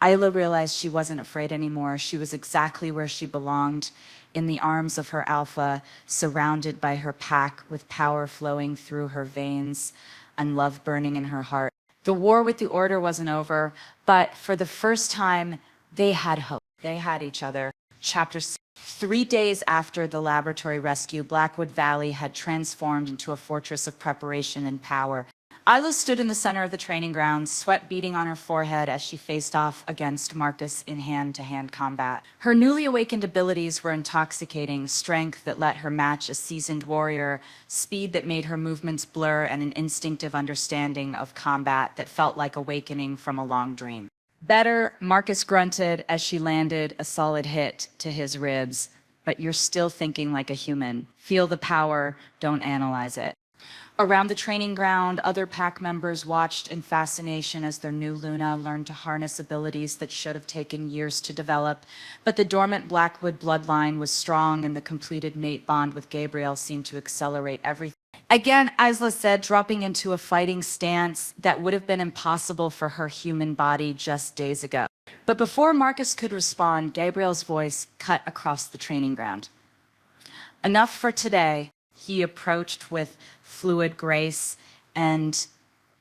A: Isla realized she wasn't afraid anymore. She was exactly where she belonged, in the arms of her alpha, surrounded by her pack, with power flowing through her veins and love burning in her heart. The war with the Order wasn't over, but for the first time, they had hope. They had each other. Chapter 6. 3 days after the laboratory rescue, Blackwood Valley had transformed into a fortress of preparation and power. Isla stood in the center of the training grounds, sweat beading on her forehead as she faced off against Marcus in hand-to-hand combat. Her newly awakened abilities were intoxicating: strength that let her match a seasoned warrior, speed that made her movements blur, and an instinctive understanding of combat that felt like awakening from a long dream. "Better," Marcus grunted as she landed a solid hit to his ribs. "But you're still thinking like a human. Feel the power, don't analyze it." Around the training ground, other pack members watched in fascination as their new Luna learned to harness abilities that should have taken years to develop. But the dormant Blackwood bloodline was strong, and the completed mate bond with Gabriel seemed to accelerate everything. Again, Isla said, dropping into a fighting stance that would have been impossible for her human body just days ago. But before Marcus could respond, Gabriel's voice cut across the training ground. "Enough for today," he approached with fluid grace, and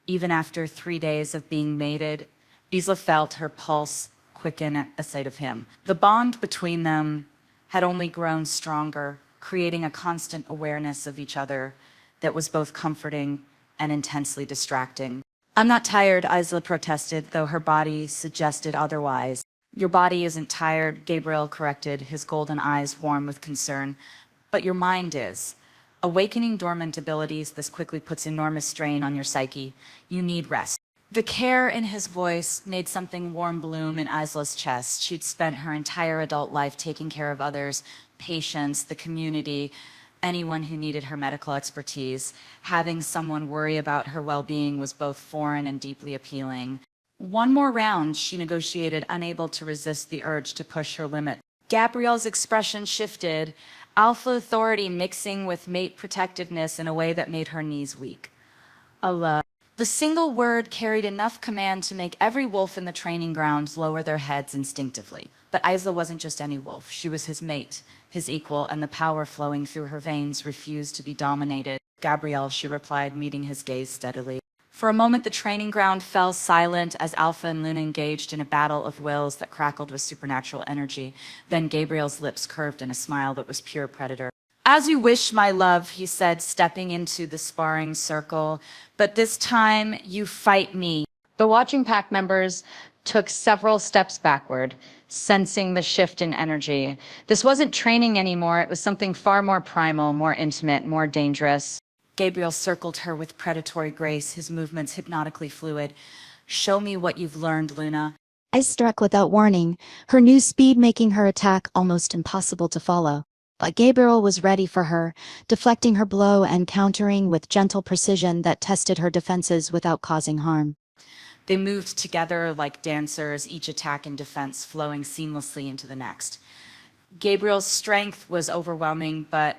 A: even after 3 days of being mated, Isla felt her pulse quicken at the sight of him. The bond between them had only grown stronger, creating a constant awareness of each other that was both comforting and intensely distracting. "I'm not tired," Isla protested, though her body suggested otherwise. "Your body isn't tired," Gabriel corrected, his golden eyes warm with concern. "But your mind is. Awakening dormant abilities this quickly puts enormous strain on your psyche. You need rest." The care in his voice made something warm bloom in Isla's chest. She'd spent her entire adult life taking care of others, patients, the community, anyone who needed her medical expertise. Having someone worry about her well-being was both foreign and deeply appealing. One more round, she negotiated, unable to resist the urge to push her limit. Gabrielle's expression shifted, alpha authority mixing with mate protectiveness in a way that made her knees weak. Allah. The single word carried enough command to make every wolf in the training grounds lower their heads instinctively. But Isla wasn't just any wolf. She was his mate, his equal, and the power flowing through her veins refused to be dominated. Gabrielle, she replied, meeting his gaze steadily. For a moment, the training ground fell silent as Alpha and Luna engaged in a battle of wills that crackled with supernatural energy. Then Gabriel's lips curved in a smile that was pure predator. As you wish, my love, he said, stepping into the sparring circle. But this time, you fight me.
C: The watching pack members took several steps backward, sensing the shift in energy. This wasn't training anymore. It was something far more primal, more intimate, more dangerous.
A: Gabriel circled her with predatory grace, his movements hypnotically fluid. Show me what you've learned, Luna.
D: I struck without warning, her new speed making her attack almost impossible to follow. But Gabriel was ready for her, deflecting her blow and countering with gentle precision that tested her defenses without causing harm.
A: They moved together like dancers, each attack and defense flowing seamlessly into the next. Gabriel's strength was overwhelming, but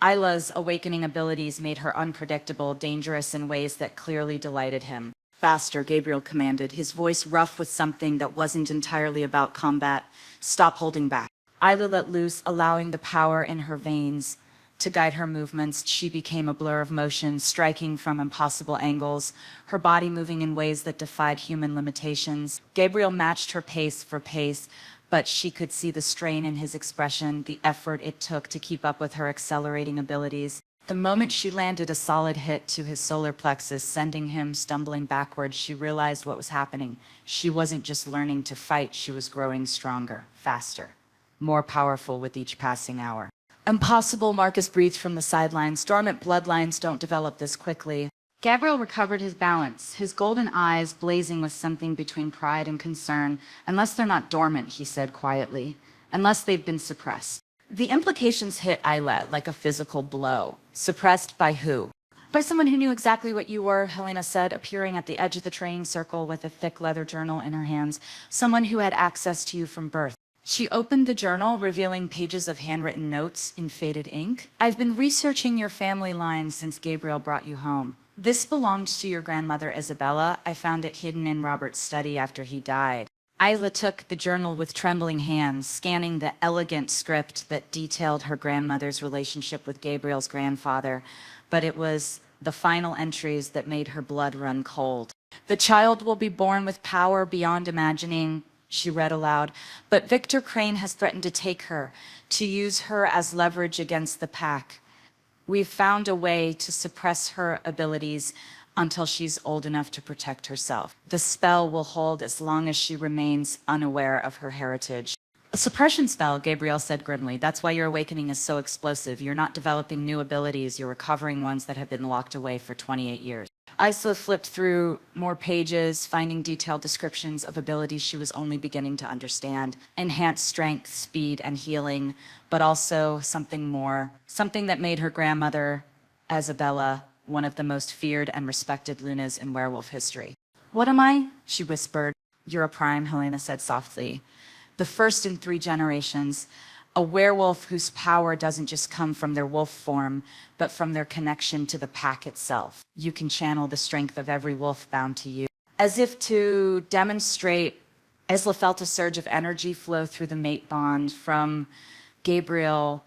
A: Isla's awakening abilities made her unpredictable, dangerous in ways that clearly delighted him. Faster, Gabriel commanded, his voice rough with something that wasn't entirely about combat. Stop holding back. Isla let loose, allowing the power in her veins to guide her movements. She became a blur of motion, striking from impossible angles, her body moving in ways that defied human limitations. Gabriel matched her pace for pace, but she could see the strain in his expression, the effort it took to keep up with her accelerating abilities. The moment she landed a solid hit to his solar plexus, sending him stumbling backwards, she realized what was happening. She wasn't just learning to fight, she was growing stronger, faster, more powerful with each passing hour. Impossible, Marcus breathed from the sidelines. Dormant bloodlines don't develop this quickly. Gabriel recovered his balance, his golden eyes blazing with something between pride and concern. Unless they're not dormant, he said quietly. Unless they've been suppressed. The implications hit Isla like a physical blow. Suppressed by who? By someone who knew exactly what you were, Helena said, appearing at the edge of the training circle with a thick leather journal in her hands. Someone who had access to you from birth. She opened the journal, revealing pages of handwritten notes in faded ink. I've been researching your family line since Gabriel brought you home. This belonged to your grandmother, Isabella. I found it hidden in Robert's study after he died. Isla took the journal with trembling hands, scanning the elegant script that detailed her grandmother's relationship with Gabriel's grandfather. But it was the final entries that made her blood run cold. The child will be born with power beyond imagining, she read aloud, but Victor Crane has threatened to take her, to use her as leverage against the pack. We've found a way to suppress her abilities until she's old enough to protect herself. The spell will hold as long as she remains unaware of her heritage. A suppression spell, Gabriel said grimly. That's why your awakening is so explosive. You're not developing new abilities, you're recovering ones that have been locked away for 28 years. Isla flipped through more pages, finding detailed descriptions of abilities she was only beginning to understand. Enhanced strength, speed, and healing, but also something more. Something that made her grandmother, Isabella, one of the most feared and respected Lunas in werewolf history. What am I? She whispered. You're a prime, Helena said softly. The first in 3 generations. A werewolf whose power doesn't just come from their wolf form, but from their connection to the pack itself. You can channel the strength of every wolf bound to you. As if to demonstrate, Isla felt a surge of energy flow through the mate bond from Gabriel,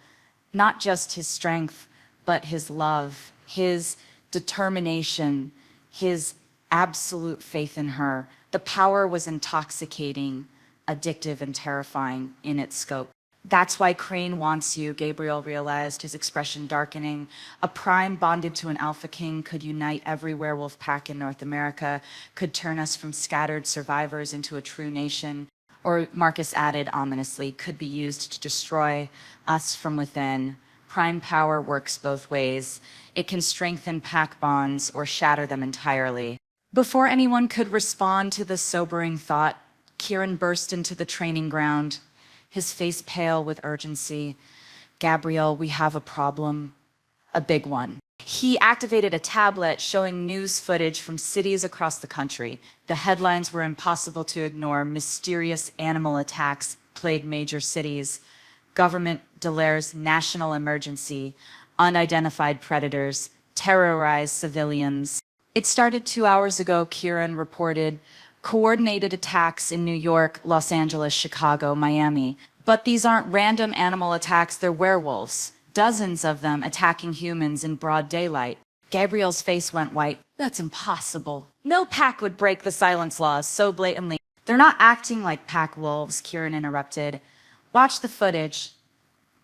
A: not just his strength, but his love, his determination, his absolute faith in her. The power was intoxicating, addictive, and terrifying in its scope. That's why Crane wants you, Gabriel realized, his expression darkening. A prime bonded to an alpha king could unite every werewolf pack in North America, could turn us from scattered survivors into a true nation, or, Marcus added ominously, could be used to destroy us from within. Prime power works both ways. It can strengthen pack bonds or shatter them entirely. Before anyone could respond to the sobering thought, Kieran burst into the training ground, his face pale with urgency. Gabriel, we have a problem, a big one. He activated a tablet showing news footage from cities across the country. The headlines were impossible to ignore. Mysterious animal attacks plagued major cities. Government declares national emergency. Unidentified predators terrorize civilians. It started 2 hours ago, Kieran reported. Coordinated attacks in New York, Los Angeles, Chicago, Miami. But these aren't random animal attacks, they're werewolves. Dozens of them attacking humans in broad daylight. Gabriel's face went white. That's impossible. No pack would break the silence laws so blatantly. They're not acting like pack wolves, Kieran interrupted. Watch the footage.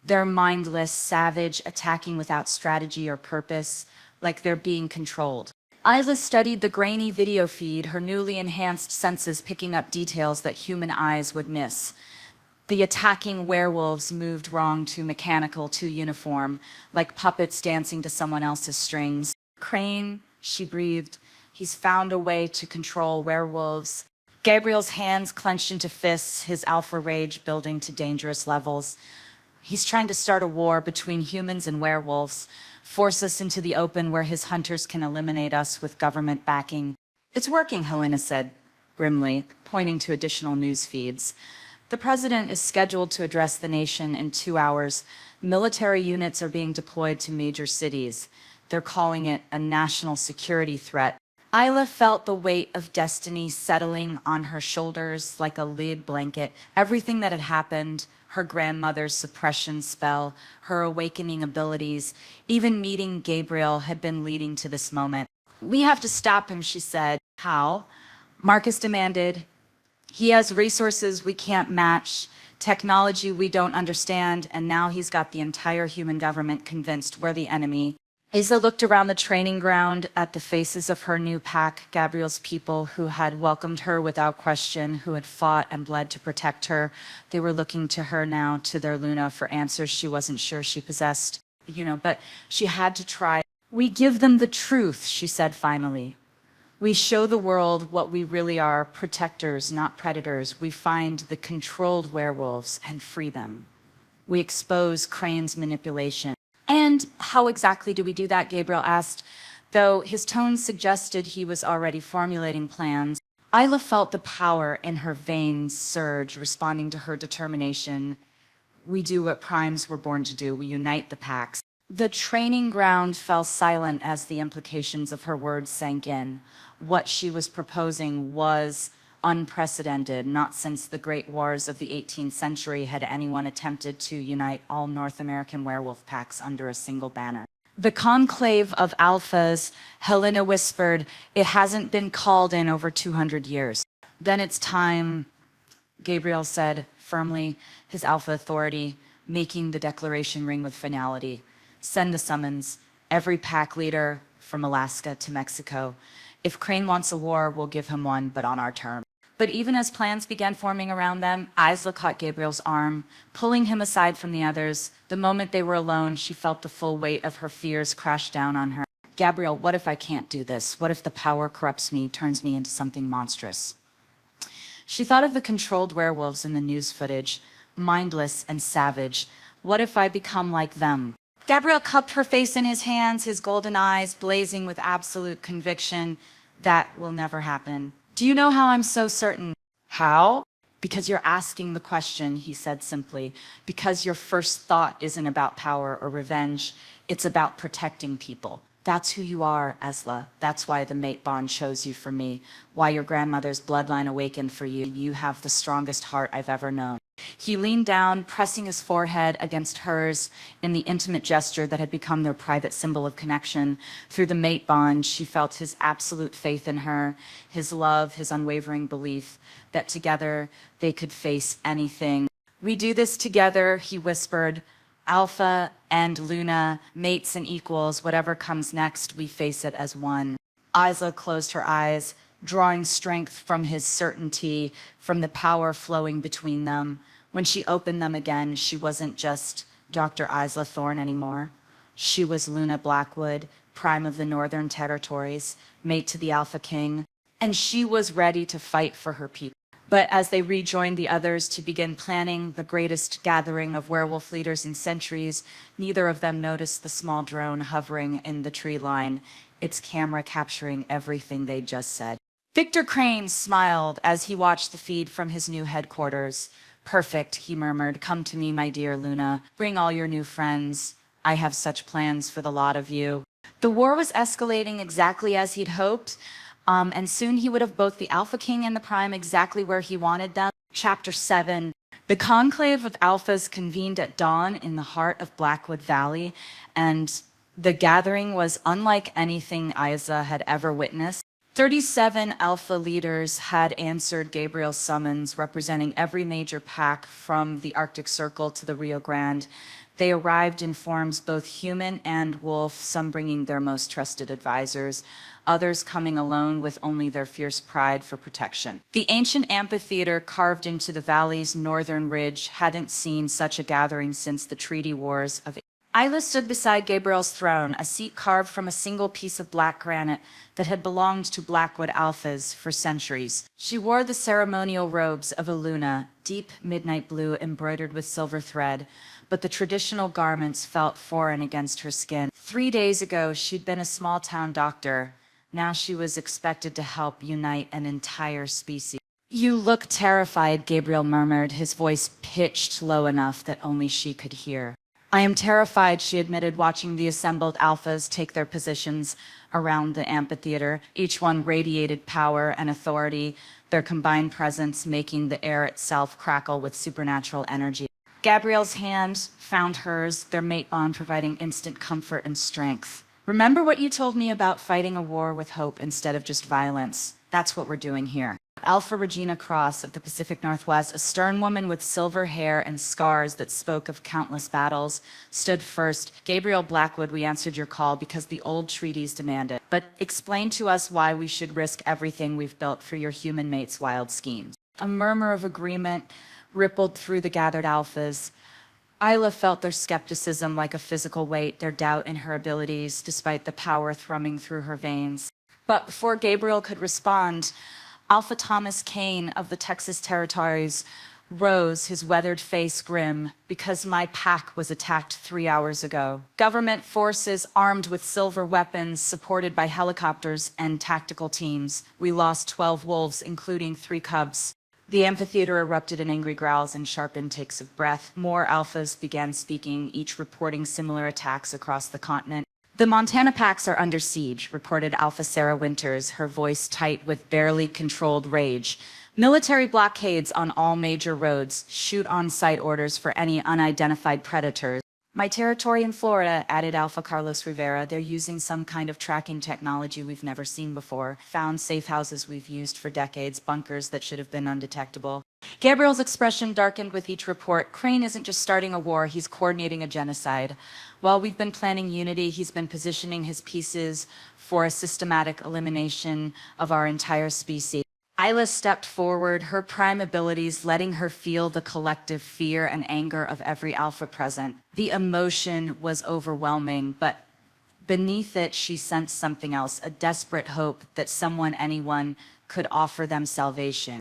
A: They're mindless, savage, attacking without strategy or purpose, like they're being controlled. Isla studied the grainy video feed, her newly enhanced senses picking up details that human eyes would miss. The attacking werewolves moved wrong, too mechanical, too uniform, like puppets dancing to someone else's strings. Crane, she breathed. He's found a way to control werewolves. Gabriel's hands clenched into fists, his alpha rage building to dangerous levels. He's trying to start a war between humans and werewolves, force us into the open where his hunters can eliminate us with government backing. It's working, Helena said grimly, pointing to additional news feeds. The president is scheduled to address the nation in 2 hours. Military units are being deployed to major cities. They're calling it a national security threat. Isla felt the weight of destiny settling on her shoulders like a lid blanket. Everything that had happened, her grandmother's suppression spell, her awakening abilities, even meeting Gabriel had been leading to this moment. We have to stop him, she said. How? Marcus demanded. He has resources we can't match, technology we don't understand, and now he's got the entire human government convinced we're the enemy. Isa looked around the training ground at the faces of her new pack, Gabriel's people who had welcomed her without question, who had fought and bled to protect her. They were looking to her now, to their Luna, for answers she wasn't sure she possessed. But she had to try. We give them the truth, she said finally. We show the world what we really are, protectors, not predators. We find the controlled werewolves and free them. We expose Crane's manipulation. And how exactly do we do that, Gabriel asked, though his tone suggested he was already formulating plans. Isla felt the power in her veins surge, responding to her determination. We do what primes were born to do. We unite the packs. The training ground fell silent as the implications of her words sank in. What she was proposing was unprecedented. Not since the Great Wars of the 18th century had anyone attempted to unite all North American werewolf packs under a single banner. The conclave of alphas, Helena whispered, it hasn't been called in over 200 years. Then it's time, Gabriel said firmly, his alpha authority, making the declaration ring with finality. Send the summons, every pack leader from Alaska to Mexico. If Crane wants a war, we'll give him one, but on our terms. But even as plans began forming around them, Isla caught Gabriel's arm, pulling him aside from the others. The moment they were alone, she felt the full weight of her fears crash down on her. Gabriel, what if I can't do this? What if the power corrupts me, turns me into something monstrous? She thought of the controlled werewolves in the news footage, mindless and savage. What if I become like them? Gabriel cupped her face in his hands, his golden eyes blazing with absolute conviction. That will never happen. Do you know how I'm so certain? How? Because you're asking the question, he said simply. Because your first thought isn't about power or revenge. It's about protecting people. That's who you are, Isla. That's why the mate bond chose you for me. Why your grandmother's bloodline awakened for you. You have the strongest heart I've ever known. He leaned down, pressing his forehead against hers in the intimate gesture that had become their private symbol of connection. Through the mate bond, she felt his absolute faith in her, his love, his unwavering belief that together they could face anything. We do this together, he whispered. Alpha and Luna, mates and equals, whatever comes next, we face it as one. Isla closed her eyes, drawing strength from his certainty, from the power flowing between them. When she opened them again, she wasn't just Dr. Isla Thorne anymore. She was Luna Blackwood, prime of the Northern Territories, mate to the Alpha King, and she was ready to fight for her people. But as they rejoined the others to begin planning the greatest gathering of werewolf leaders in centuries, neither of them noticed the small drone hovering in the tree line, its camera capturing everything they just said. Victor Crane smiled as he watched the feed from his new headquarters. "Perfect," he murmured. "Come to me, my dear Luna. Bring all your new friends. I have such plans for the lot of you." The war was escalating exactly as he'd hoped. And soon he would have both the Alpha King and the Prime exactly where he wanted them. Chapter 7. The conclave of Alphas convened at dawn in the heart of Blackwood Valley, and the gathering was unlike anything Isa had ever witnessed. 37 Alpha leaders had answered Gabriel's summons, representing every major pack from the Arctic Circle to the Rio Grande. They arrived in forms both human and wolf, some bringing their most trusted advisors, others coming alone with only their fierce pride for protection. The ancient amphitheater carved into the valley's northern ridge hadn't seen such a gathering since the treaty wars of Isla stood beside Gabriel's throne, a seat carved from a single piece of black granite that had belonged to Blackwood Alphas for centuries. She wore the ceremonial robes of a Luna, deep midnight blue embroidered with silver thread, but the traditional garments felt foreign against her skin. 3 days ago, she'd been a small-town doctor. Now she was expected to help unite an entire species. "You look terrified," Gabriel murmured, his voice pitched low enough that only she could hear. "I am terrified," she admitted, watching the assembled Alphas take their positions around the amphitheater. Each one radiated power and authority, their combined presence making the air itself crackle with supernatural energy. Gabriel's hand found hers, their mate bond providing instant comfort and strength. "Remember what you told me about fighting a war with hope instead of just violence? That's what we're doing here." Alpha Regina Cross of the Pacific Northwest, a stern woman with silver hair and scars that spoke of countless battles, stood first. "Gabriel Blackwood, we answered your call because the old treaties demand it. But explain to us why we should risk everything we've built for your human mate's wild schemes." A murmur of agreement rippled through the gathered Alphas. Isla felt their skepticism like a physical weight, their doubt in her abilities, despite the power thrumming through her veins. But before Gabriel could respond, Alpha Thomas Kane of the Texas Territories rose, his weathered face grim. "Because my pack was attacked 3 hours ago. Government forces armed with silver weapons, supported by helicopters and tactical teams. We lost 12 wolves, including 3 cubs." The amphitheater erupted in angry growls and sharp intakes of breath. More Alphas began speaking, each reporting similar attacks across the continent. "The Montana packs are under siege," reported Alpha Sarah Winters, her voice tight with barely controlled rage. "Military blockades on all major roads. Shoot on-site orders for any unidentified predators." "My territory in Florida," added Alpha Carlos Rivera. "They're using some kind of tracking technology we've never seen before. Found safe houses we've used for decades, bunkers that should have been undetectable." Gabriel's expression darkened with each report. Crane isn't just starting a war, he's coordinating a genocide. While we've been planning unity, he's been positioning his pieces for a systematic elimination of our entire species. Isla stepped forward, her prime abilities letting her feel the collective fear and anger of every Alpha present. The emotion was overwhelming, but beneath it, she sensed something else, a desperate hope that someone, anyone, could offer them salvation.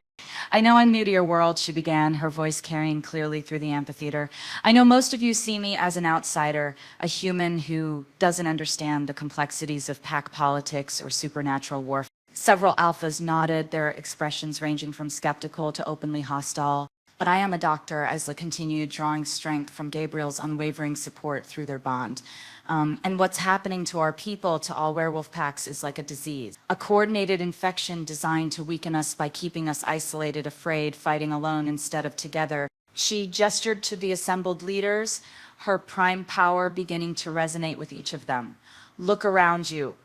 A: "I know I'm new to your world," she began, her voice carrying clearly through the amphitheater. "I know most of you see me as an outsider, a human who doesn't understand the complexities of pack politics or supernatural warfare." Several Alphas nodded, their expressions ranging from skeptical to openly hostile. "But I am a doctor," Isla continued, drawing strength from Gabriel's unwavering support through their bond. "And what's happening to our people, to all werewolf packs, is like a disease. A coordinated infection designed to weaken us by keeping us isolated, afraid, fighting alone instead of together." She gestured to the assembled leaders, her prime power beginning to resonate with each of them. "Look around you.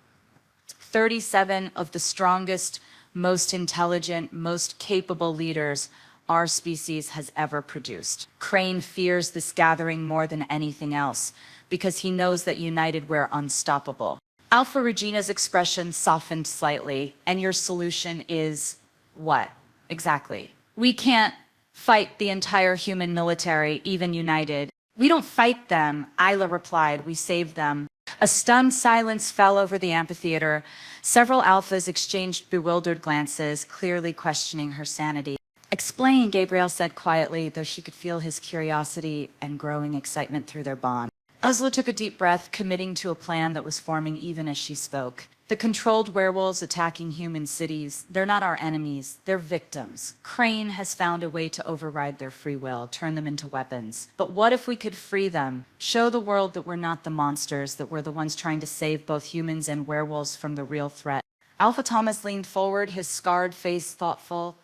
A: 37 of the strongest, most intelligent, most capable leaders our species has ever produced. Crane fears this gathering more than anything else because he knows that united we're unstoppable." Alpha Regina's expression softened slightly. "And your solution is what, exactly?" "We can't fight the entire human military, even united." "We don't fight them," Isla replied. "We save them." A stunned silence fell over the amphitheater. Several alphas exchanged bewildered glances, clearly questioning her sanity. Explain, Gabriel said quietly, though she could feel his curiosity and growing excitement through their bond. Ursula took a deep breath, committing to a plan that was forming even as she spoke. The controlled werewolves attacking human cities, they're not our enemies, they're victims. Crane has found a way to override their free will, turn them into weapons. But what if we could free them? Show the world that we're not the monsters, that we're the ones trying to save both humans and werewolves from the real threat. Alpha Thomas leaned forward, his scarred face thoughtful.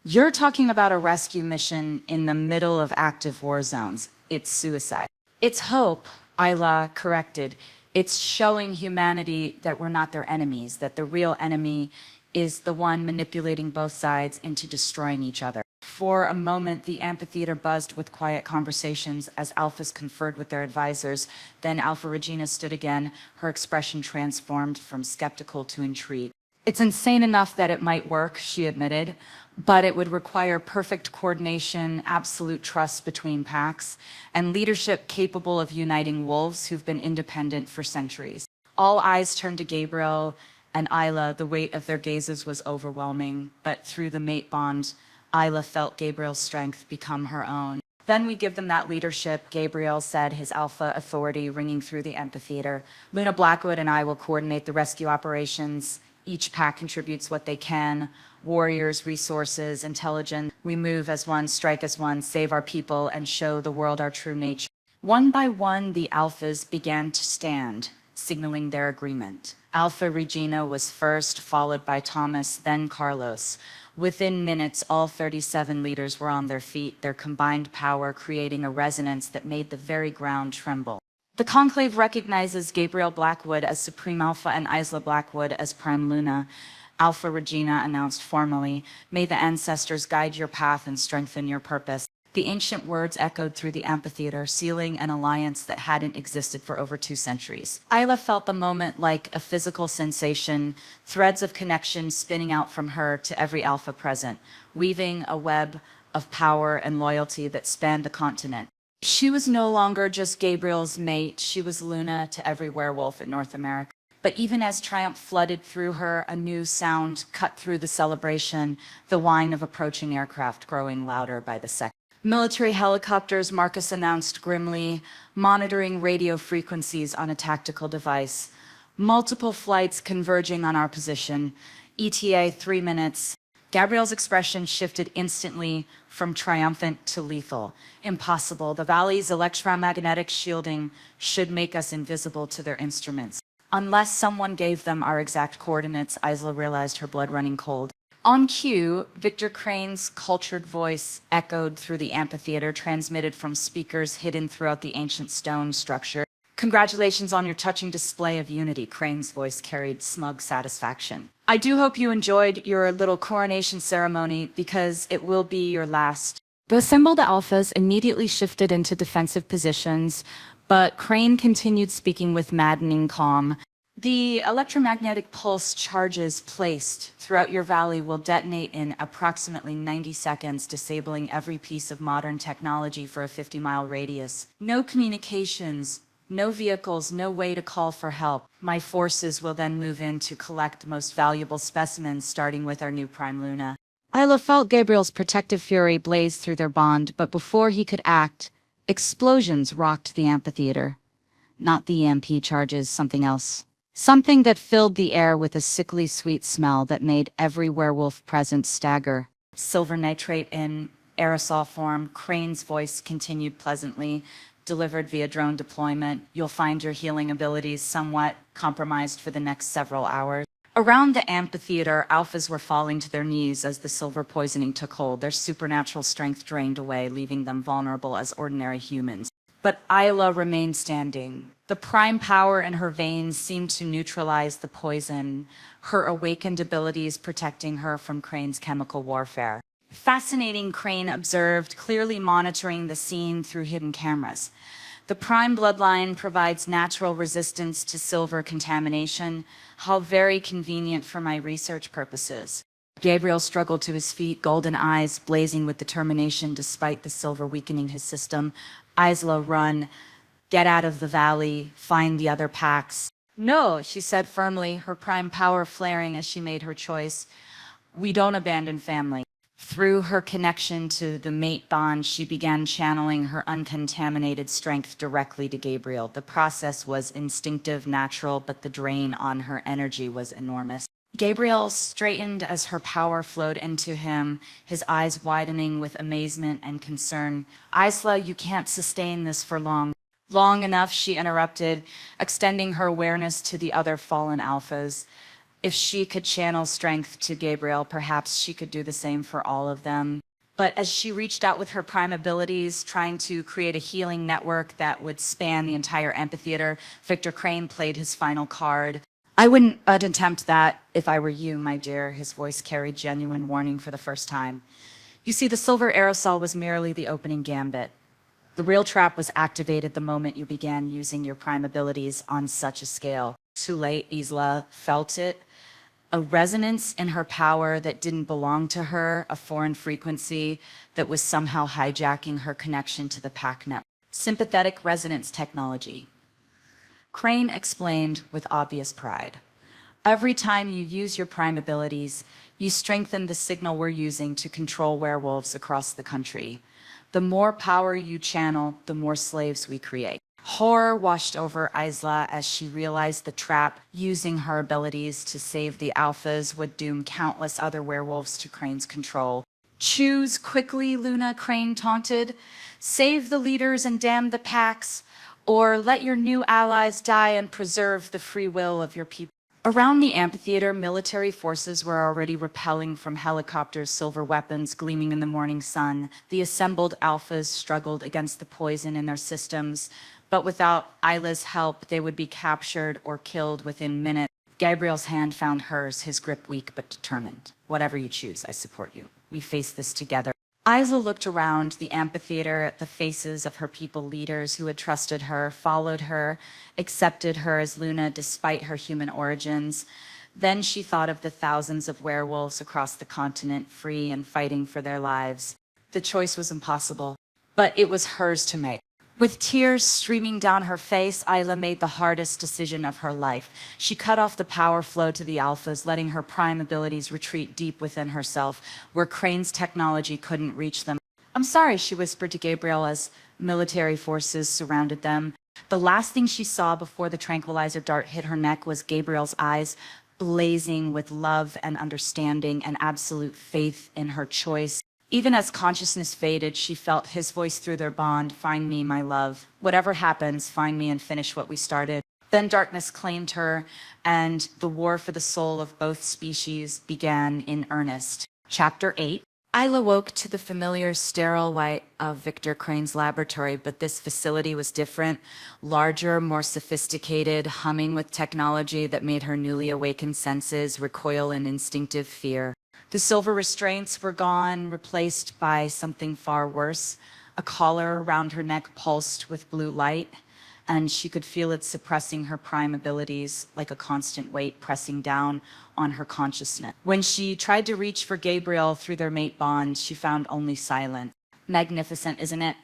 A: You're talking about a rescue mission in the middle of active war zones. It's suicide. It's hope, Isla corrected. It's showing humanity that we're not their enemies, that the real enemy is the one manipulating both sides into destroying each other. For a moment, the amphitheater buzzed with quiet conversations as alphas conferred with their advisors. Then Alpha Regina stood again, her expression transformed from skeptical to intrigued. It's insane enough that it might work, she admitted, but it would require perfect coordination, absolute trust between packs, and leadership capable of uniting wolves who've been independent for centuries. All eyes turned to Gabriel and Isla. The weight of their gazes was overwhelming, but through the mate bond, Isla felt Gabriel's strength become her own. Then we give them that leadership, Gabriel said, his alpha authority ringing through the amphitheater. Luna Blackwood and I will coordinate the rescue operations. Each pack contributes what they can. Warriors, resources, intelligence. We move as one, strike as one, save our people, and show the world our true nature. One by one, the alphas began to stand, signaling their agreement. Alpha Regina was first, followed by Thomas, then Carlos. Within minutes, all 37 leaders were on their feet, their combined power creating a resonance that made the very ground tremble. The Conclave recognizes Gabriel Blackwood as Supreme Alpha and Isla Blackwood as Prime Luna. Alpha Regina announced formally, "May the ancestors guide your path and strengthen your purpose." The ancient words echoed through the amphitheater, sealing an alliance that hadn't existed for over 2 centuries. Isla felt the moment like a physical sensation, threads of connection spinning out from her to every alpha present, weaving a web of power and loyalty that spanned the continent. She was no longer just Gabriel's mate, she was Luna to every werewolf in North America. But even as triumph flooded through her, a new sound cut through the celebration, the whine of approaching aircraft growing louder by the second. Military helicopters, Marcus announced grimly, monitoring radio frequencies on a tactical device. Multiple flights converging on our position. ETA 3 minutes. Gabriel's expression shifted instantly from triumphant to lethal. Impossible. The Valley's electromagnetic shielding should make us invisible to their instruments. Unless someone gave them our exact coordinates, Isla realized, her blood running cold. On cue, Victor Crane's cultured voice echoed through the amphitheater, transmitted from speakers hidden throughout the ancient stone structure. "Congratulations on your touching display of unity," Crane's voice carried smug satisfaction. "I do hope you enjoyed your little coronation ceremony, because it will be your last." The assembled alphas immediately shifted into defensive positions, but Crane continued speaking with maddening calm. "The electromagnetic pulse charges placed throughout your valley will detonate in approximately 90 seconds, disabling every piece of modern technology for a 50-mile radius. No communications, no vehicles, no way to call for help. My forces will then move in to collect the most valuable specimens, starting with our new Prime Luna." Isla felt Gabriel's protective fury blaze through their bond, but before he could act, explosions rocked the amphitheater. Not the EMP charges, something else. Something that filled the air with a sickly sweet smell that made every werewolf present stagger. "Silver nitrate in aerosol form," Crane's voice continued pleasantly, "delivered via drone deployment. You'll find your healing abilities somewhat compromised for the next several hours." Around the amphitheater, alphas were falling to their knees as the silver poisoning took hold, their supernatural strength drained away, leaving them vulnerable as ordinary humans. But Isla remained standing. The prime power in her veins seemed to neutralize the poison, her awakened abilities protecting her from Crane's chemical warfare. "Fascinating," Crane observed, clearly monitoring the scene through hidden cameras. "The prime bloodline provides natural resistance to silver contamination. How very convenient for my research purposes." Gabriel struggled to his feet, golden eyes blazing with determination despite the silver weakening his system. "Isla, run." Get out of the valley, find the other packs. No, she said firmly, her prime power flaring as she made her choice. We don't abandon family. Through her connection to the mate bond, she began channeling her uncontaminated strength directly to Gabriel. The process was instinctive, natural, but the drain on her energy was enormous. Gabriel straightened as her power flowed into him, his eyes widening with amazement and concern. Isla, you can't sustain this for long. Long enough, she interrupted, extending her awareness to the other fallen alphas. If she could channel strength to Gabriel, perhaps she could do the same for all of them. But as she reached out with her prime abilities, trying to create a healing network that would span the entire amphitheater, Victor Crane played his final card. I wouldn't attempt that if I were you, my dear. His voice carried genuine warning for the first time. You see, the silver aerosol was merely the opening gambit. The real trap was activated the moment you began using your prime abilities on such a scale. Too late, Isla felt it. A resonance in her power that didn't belong to her, a foreign frequency that was somehow hijacking her connection to the pack network. Sympathetic resonance technology. Crane explained with obvious pride. Every time you use your prime abilities, you strengthen the signal we're using to control werewolves across the country. The more power you channel, the more slaves we create. Horror washed over Isla as she realized the trap. Using her abilities to save the alphas would doom countless other werewolves to Crane's control. Choose quickly, Luna, Crane taunted. Save the leaders and damn the packs, or let your new allies die and preserve the free will of your people. Around the amphitheater, military forces were already rappelling from helicopters, silver weapons gleaming in the morning sun. The assembled alphas struggled against the poison in their systems, but without Isla's help, they would be captured or killed within minutes. Gabriel's hand found hers, his grip weak but determined. Whatever you choose, I support you. We face this together. Isla looked around the amphitheater at the faces of her people leaders who had trusted her, followed her, accepted her as Luna despite her human origins. Then she thought of the thousands of werewolves across the continent, free and fighting for their lives. The choice was impossible, but it was hers to make. With tears streaming down her face, Isla made the hardest decision of her life. She cut off the power flow to the alphas, letting her prime abilities retreat deep within herself, where Crane's technology couldn't reach them. I'm sorry, she whispered to Gabriel as military forces surrounded them. The last thing she saw before the tranquilizer dart hit her neck was Gabriel's eyes, blazing with love and understanding and absolute faith in her choice. Even as consciousness faded, she felt his voice through their bond. Find me, my love. Whatever happens, find me and finish what we started. Then darkness claimed her, and the war for the soul of both species began in earnest. Chapter 8. Isla woke to the familiar sterile light of Victor Crane's laboratory, but this facility was different, larger, more sophisticated, humming with technology that made her newly awakened senses recoil in instinctive fear. The silver restraints were gone, replaced by something far worse. A collar around her neck pulsed with blue light, and she could feel it suppressing her prime abilities like a constant weight pressing down on her consciousness. When she tried to reach for Gabriel through their mate bond, she found only silence. Magnificent, isn't it?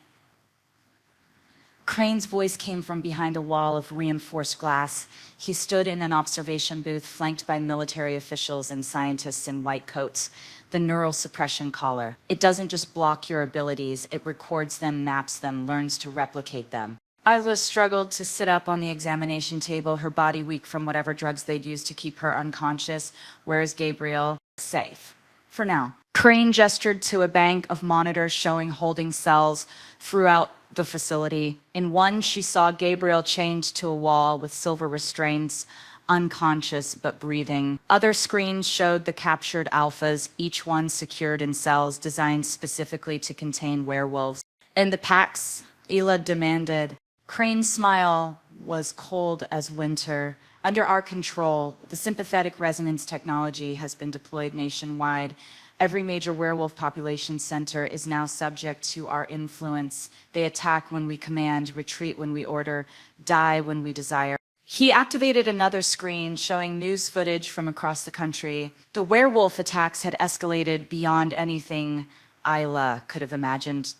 A: Crane's voice came from behind a wall of reinforced glass. He stood in an observation booth flanked by military officials and scientists in white coats. The neural suppression collar. It doesn't just block your abilities, it records them, maps them, learns to replicate them. Isla struggled to sit up on the examination table, her body weak from whatever drugs they'd used to keep her unconscious. Where's Gabriel? Safe. For now. Crane gestured to a bank of monitors showing holding cells throughout the facility. In one, she saw Gabriel chained to a wall with silver restraints, unconscious but breathing. Other screens showed the captured alphas, each one secured in cells designed specifically to contain werewolves. In the packs, Isla demanded. Crane's smile was cold as winter. Under our control, the sympathetic resonance technology has been deployed nationwide. Every major werewolf population center is now subject to our influence. They attack when we command, retreat when we order, die when we desire. He activated another screen showing news footage from across the country. The werewolf attacks had escalated beyond anything Isla could have imagined.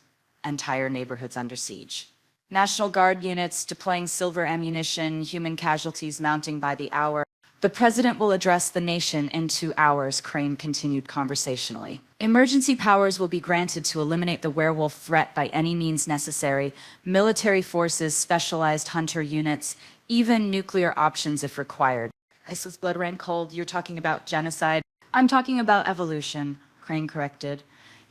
A: Entire neighborhoods under siege. National Guard units deploying silver ammunition, human casualties mounting by the hour. The president will address the nation in 2 hours, Crane continued conversationally. Emergency powers will be granted to eliminate the werewolf threat by any means necessary. Military forces, specialized hunter units, even nuclear options if required. Isla's blood ran cold. You're talking about genocide. I'm talking about evolution, Crane corrected.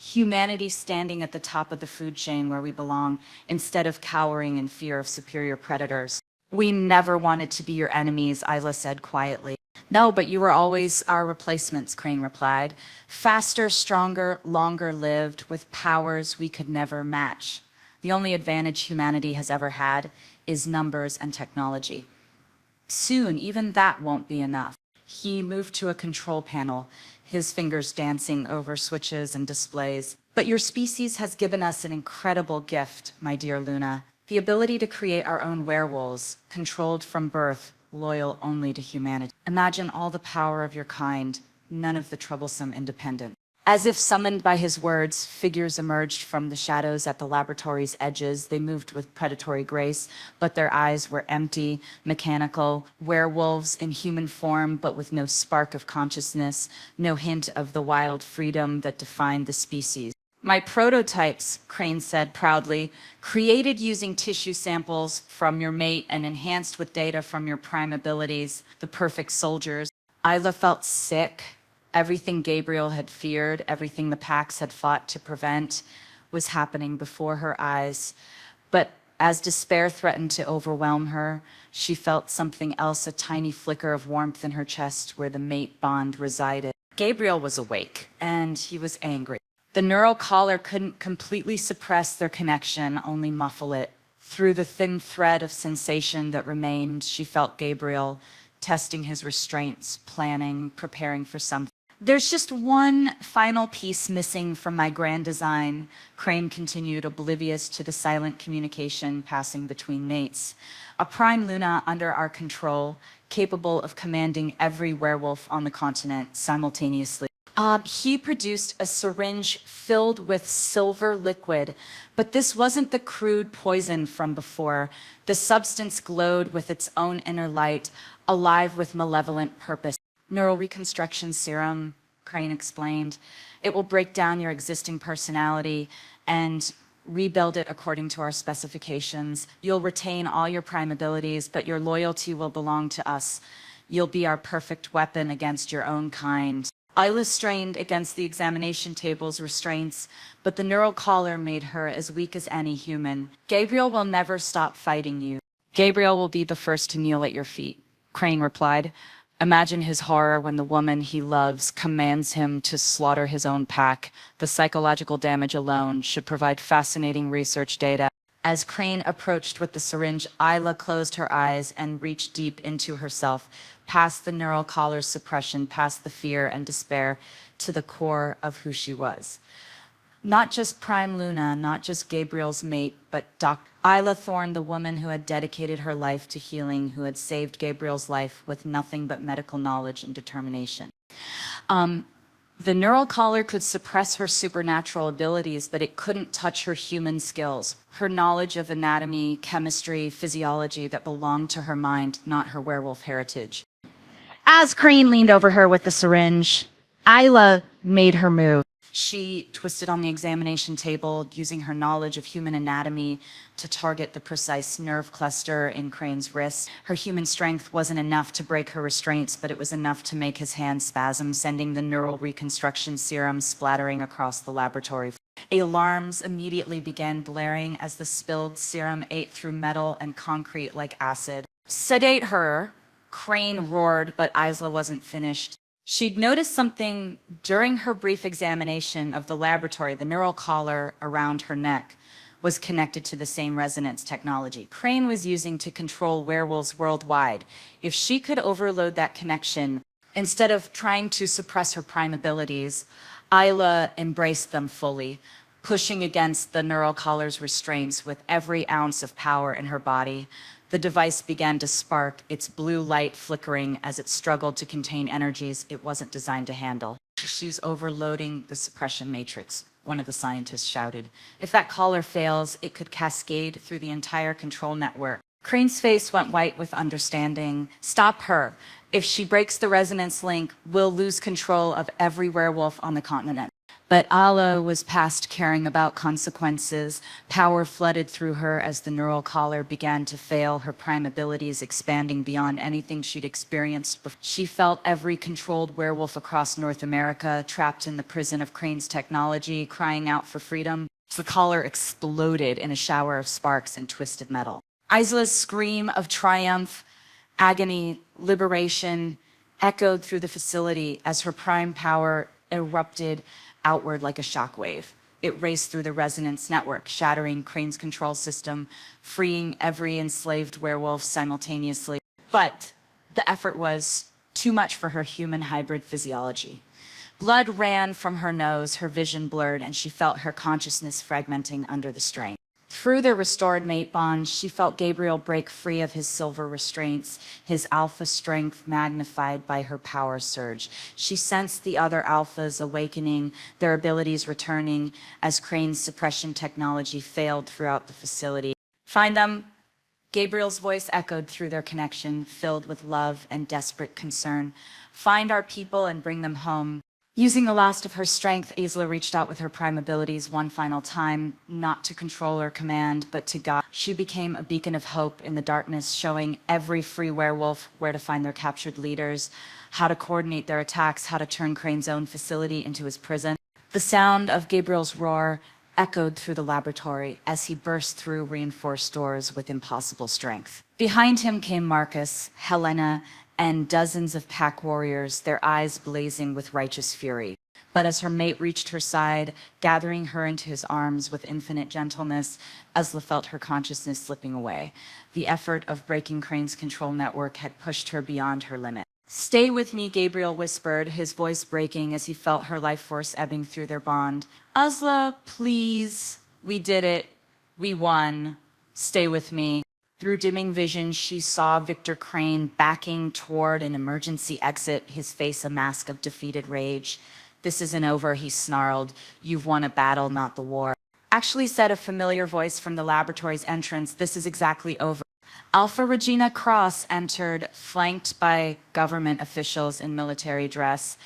A: Humanity standing at the top of the food chain where we belong, instead of cowering in fear of superior predators. We never wanted to be your enemies, Isla said quietly. No, but you were always our replacements, Crane replied. Faster, stronger, longer lived, with powers we could never match. The only advantage humanity has ever had is numbers and technology. Soon, even that won't be enough. He moved to a control panel, his fingers dancing over switches and displays. But your species has given us an incredible gift, my dear Luna. The ability to create our own werewolves, controlled from birth, loyal only to humanity. Imagine all the power of your kind, none of the troublesome independence. As if summoned by his words, figures emerged from the shadows at the laboratory's edges. They moved with predatory grace, but their eyes were empty, mechanical, werewolves in human form, but with no spark of consciousness, no hint of the wild freedom that defined the species. My prototypes, Crane said proudly, created using tissue samples from your mate and enhanced with data from your prime abilities, the perfect soldiers. Isla felt sick. Everything Gabriel had feared, everything the Pax had fought to prevent, was happening before her eyes. But as despair threatened to overwhelm her, she felt something else, a tiny flicker of warmth in her chest where the mate bond resided. Gabriel was awake, and he was angry. The neural collar couldn't completely suppress their connection, only muffle it. Through the thin thread of sensation that remained, she felt Gabriel testing his restraints, planning, preparing for something. There's just one final piece missing from my grand design, Crane continued, oblivious to the silent communication passing between mates. A prime Luna under our control, capable of commanding every werewolf on the continent simultaneously. He produced a syringe filled with silver liquid, but this wasn't the crude poison from before. The substance glowed with its own inner light, alive with malevolent purpose. Neural reconstruction serum, Crane explained. It will break down your existing personality and rebuild it according to our specifications. You'll retain all your prime abilities, but your loyalty will belong to us. You'll be our perfect weapon against your own kind. Isla strained against the examination table's restraints, but the neural collar made her as weak as any human. Gabriel will never stop fighting you. Gabriel will be the first to kneel at your feet, Crane replied. Imagine his horror when the woman he loves commands him to slaughter his own pack. The psychological damage alone should provide fascinating research data. As Crane approached with the syringe, Isla closed her eyes and reached deep into herself, past the neural collar's suppression, past the fear and despair, to the core of who she was. Not just Prime Luna, not just Gabriel's mate, but Isla Thorne, the woman who had dedicated her life to healing, who had saved Gabriel's life with nothing but medical knowledge and determination. The neural collar could suppress her supernatural abilities, but it couldn't touch her human skills, her knowledge of anatomy, chemistry, physiology that belonged to her mind, not her werewolf heritage. As Crane leaned over her with the syringe, Isla made her move. She twisted on the examination table, using her knowledge of human anatomy to target the precise nerve cluster in Crane's wrist. Her human strength wasn't enough to break her restraints, but it was enough to make his hand spasm, sending the neural reconstruction serum splattering across the laboratory. Alarms immediately began blaring as the spilled serum ate through metal and concrete like acid. Sedate her, Crane roared, but Isla wasn't finished. She'd noticed something during her brief examination of the laboratory. The neural collar around her neck was connected to the same resonance technology Crane was using to control werewolves worldwide. If she could overload that connection, instead of trying to suppress her prime abilities, Isla embraced them fully, pushing against the neural collar's restraints with every ounce of power in her body. The device began to spark, its blue light flickering as it struggled to contain energies it wasn't designed to handle. She's overloading the suppression matrix. one of the scientists shouted. If that collar fails, it could cascade through the entire control network. Crane's face went white with understanding. Stop her. If she breaks the resonance link, we'll lose control of every werewolf on the continent. But Ala was past caring about consequences. Power flooded through her as the neural collar began to fail, her prime abilities expanding beyond anything she'd experienced before. She felt every controlled werewolf across North America, trapped in the prison of Crane's technology, crying out for freedom. The collar exploded in a shower of sparks and twisted metal. Isla's scream of triumph, agony, liberation echoed through the facility as her prime power erupted outward like a shockwave. It raced through the resonance network, shattering Crane's control system, freeing every enslaved werewolf simultaneously. But the effort was too much for her human hybrid physiology. Blood ran from her nose, her vision blurred, and she felt her consciousness fragmenting under the strain. Through their restored mate bond, she felt Gabriel break free of his silver restraints, his alpha strength magnified by her power surge. She sensed the other alphas awakening, their abilities returning as Crane's suppression technology failed throughout the facility. Find them. Gabriel's voice echoed through their connection, filled with love and desperate concern. Find our people and bring them home. Using the last of her strength, Isla reached out with her prime abilities one final time, not to control or command, but to guide. She became a beacon of hope in the darkness, showing every free werewolf where to find their captured leaders, how to coordinate their attacks, how to turn Crane's own facility into his prison. The sound of Gabriel's roar echoed through the laboratory as he burst through reinforced doors with impossible strength. Behind him came Marcus, Helena, and dozens of pack warriors, their eyes blazing with righteous fury. But as her mate reached her side, gathering her into his arms with infinite gentleness, Isla felt her consciousness slipping away. The effort of breaking Crane's control network had pushed her beyond her limit. Stay with me, Gabriel whispered, his voice breaking as he felt her life force ebbing through their bond. Isla, please. We did it. We won. Stay with me. Through dimming vision, she saw Victor Crane backing toward an emergency exit, his face a mask of defeated rage. This isn't over, he snarled. You've won a battle, not the war. Actually, said a familiar voice from the laboratory's entrance, this is exactly over. Alpha Regina Cross entered, flanked by government officials in military dress.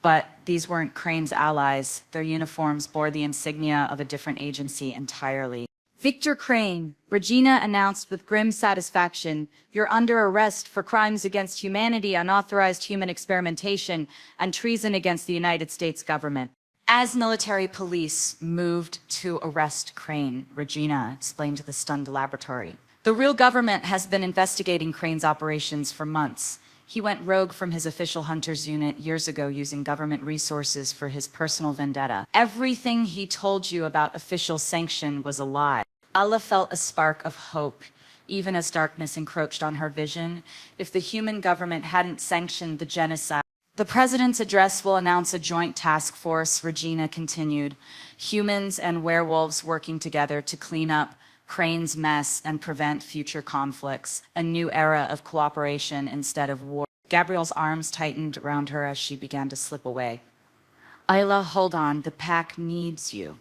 A: But these weren't Crane's allies. Their uniforms bore the insignia of a different agency entirely. Victor Crane, Regina announced with grim satisfaction, you're under arrest for crimes against humanity, unauthorized human experimentation, and treason against the United States government. As military police moved to arrest Crane, Regina explained to the stunned laboratory. The real government has been investigating Crane's operations for months. He went rogue from his official hunters unit years ago using government resources for his personal vendetta. Everything he told you about official sanction was a lie. Alla felt a spark of hope, even as darkness encroached on her vision. If the human government hadn't sanctioned the genocide, the president's address will announce a joint task force, Regina continued. Humans and werewolves working together to clean up Crane's mess and prevent future conflicts. A new era of cooperation instead of war. Gabrielle's arms tightened around her as she began to slip away. Isla, hold on. The pack needs you.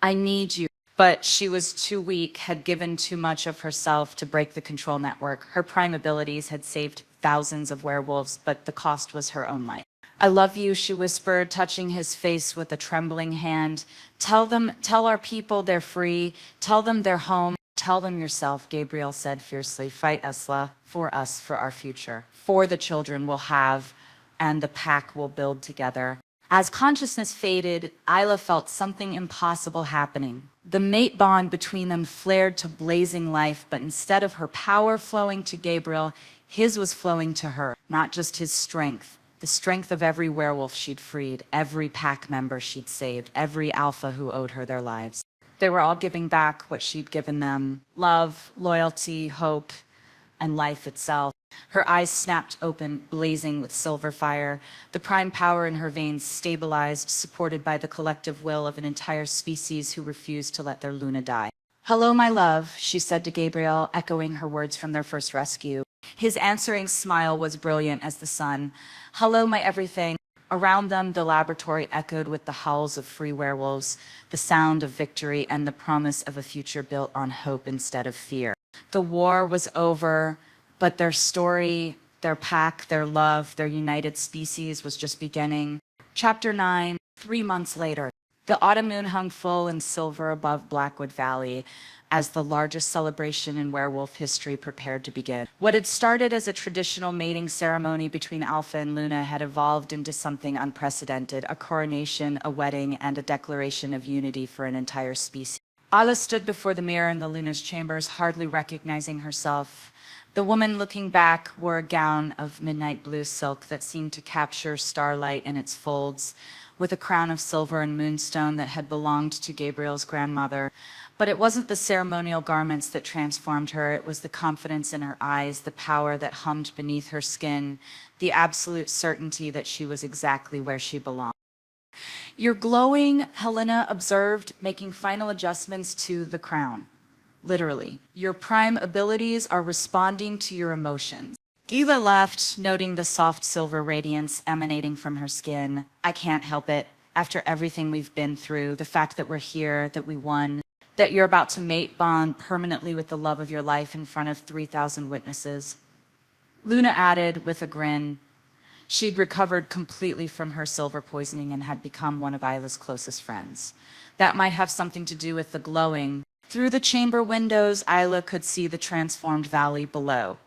A: I need you. But she was too weak, had given too much of herself to break the control network. Her prime abilities had saved thousands of werewolves, but the cost was her own life. I love you, she whispered, touching his face with a trembling hand. Tell our people they're free. Tell them they're home. Tell them yourself, Gabriel said fiercely. Fight, Isla, for us, for our future. For the children we'll have, and the pack will build together. As consciousness faded, Isla felt something impossible happening. The mate bond between them flared to blazing life, but instead of her power flowing to Gabriel, his was flowing to her. Not just his strength, the strength of every werewolf she'd freed, every pack member she'd saved, every alpha who owed her their lives. They were all giving back what she'd given them: love, loyalty, hope, and life itself. Her eyes snapped open, blazing with silver fire. The prime power in her veins stabilized, supported by the collective will of an entire species who refused to let their Luna die. Hello, my love, she said to Gabriel, echoing her words from their first rescue. His answering smile was brilliant as the sun. Hello, my everything. Around them, the laboratory echoed with the howls of free werewolves, the sound of victory, and the promise of a future built on hope instead of fear. The war was over, but their story, their pack, their love, their united species was just beginning. Chapter 9, 3 months later. The autumn moon hung full and silver above Blackwood Valley as the largest celebration in werewolf history prepared to begin. What had started as a traditional mating ceremony between Alpha and Luna had evolved into something unprecedented, a coronation, a wedding, and a declaration of unity for an entire species. Ayla stood before the mirror in the Luna's chambers, hardly recognizing herself. The woman looking back wore a gown of midnight blue silk that seemed to capture starlight in its folds, with a crown of silver and moonstone that had belonged to Gabriel's grandmother. But it wasn't the ceremonial garments that transformed her, it was the confidence in her eyes, the power that hummed beneath her skin, the absolute certainty that she was exactly where she belonged. "You're glowing," Helena observed, making final adjustments to the crown. Literally. "Your prime abilities are responding to your emotions." Eva laughed, noting the soft silver radiance emanating from her skin. "I can't help it. After everything we've been through, the fact that we're here, that we won, that you're about to mate bond permanently with the love of your life in front of 3,000 witnesses." Luna added with a grin. She'd recovered completely from her silver poisoning and had become one of Isla's closest friends. That might have something to do with the glowing. Through the chamber windows, Isla could see the transformed valley below.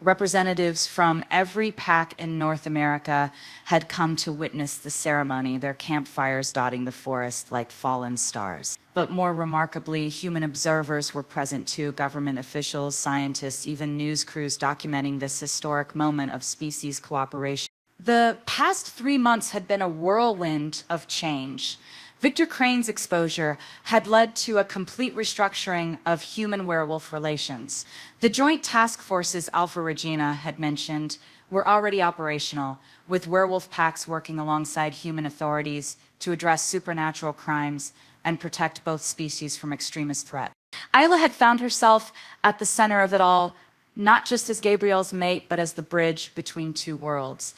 A: Representatives from every pack in North America had come to witness the ceremony, their campfires dotting the forest like fallen stars. But more remarkably, human observers were present too, government officials, scientists, even news crews documenting this historic moment of species cooperation. The past 3 months had been a whirlwind of change. Victor Crane's exposure had led to a complete restructuring of human-werewolf relations. The joint task forces Alpha Regina had mentioned were already operational, with werewolf packs working alongside human authorities to address supernatural crimes and protect both species from extremist threat. Isla had found herself at the center of it all, not just as Gabriel's mate, but as the bridge between two worlds.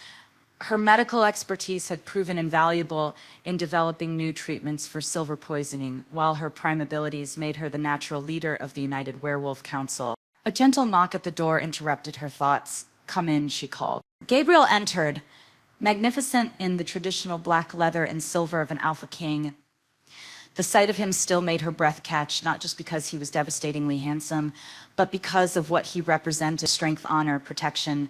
A: Her medical expertise had proven invaluable in developing new treatments for silver poisoning, while her prime abilities made her the natural leader of the United Werewolf Council. A gentle knock at the door interrupted her thoughts. "Come in," she called. Gabriel entered, magnificent in the traditional black leather and silver of an Alpha King. The sight of him still made her breath catch, not just because he was devastatingly handsome, but because of what he represented: strength, honor, protection,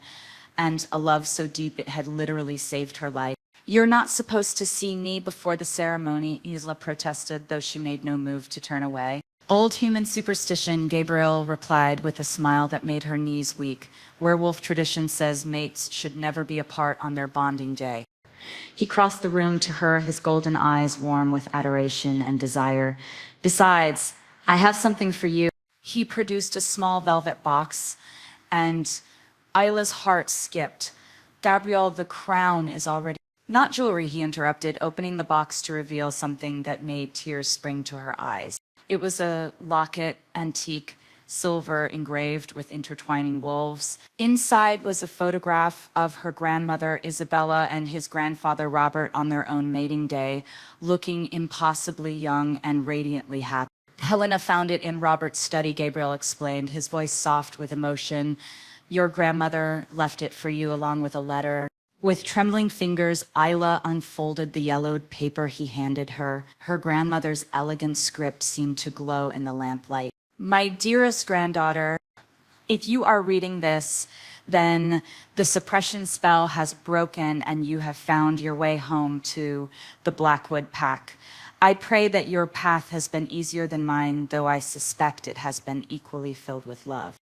A: and a love so deep it had literally saved her life. "You're not supposed to see me before the ceremony," Isla protested, though she made no move to turn away. "Old human superstition," Gabriel replied with a smile that made her knees weak. "Werewolf tradition says mates should never be apart on their bonding day." He crossed the room to her, his golden eyes warm with adoration and desire. "Besides, I have something for you." He produced a small velvet box, and Isla's heart skipped. "Gabriel, the crown is already—" "Not jewelry," he interrupted, opening the box to reveal something that made tears spring to her eyes. It was a locket, antique, silver engraved with intertwining wolves. Inside was a photograph of her grandmother Isabella and his grandfather Robert on their own mating day, looking impossibly young and radiantly happy. "Helena found it in Robert's study," Gabriel explained, his voice soft with emotion. "Your grandmother left it for you along with a letter." With trembling fingers, Isla unfolded the yellowed paper he handed her. Her grandmother's elegant script seemed to glow in the lamplight. "My dearest granddaughter, if you are reading this, then the suppression spell has broken and you have found your way home to the Blackwood Pack. I pray that your path has been easier than mine, though I suspect it has been equally filled with love."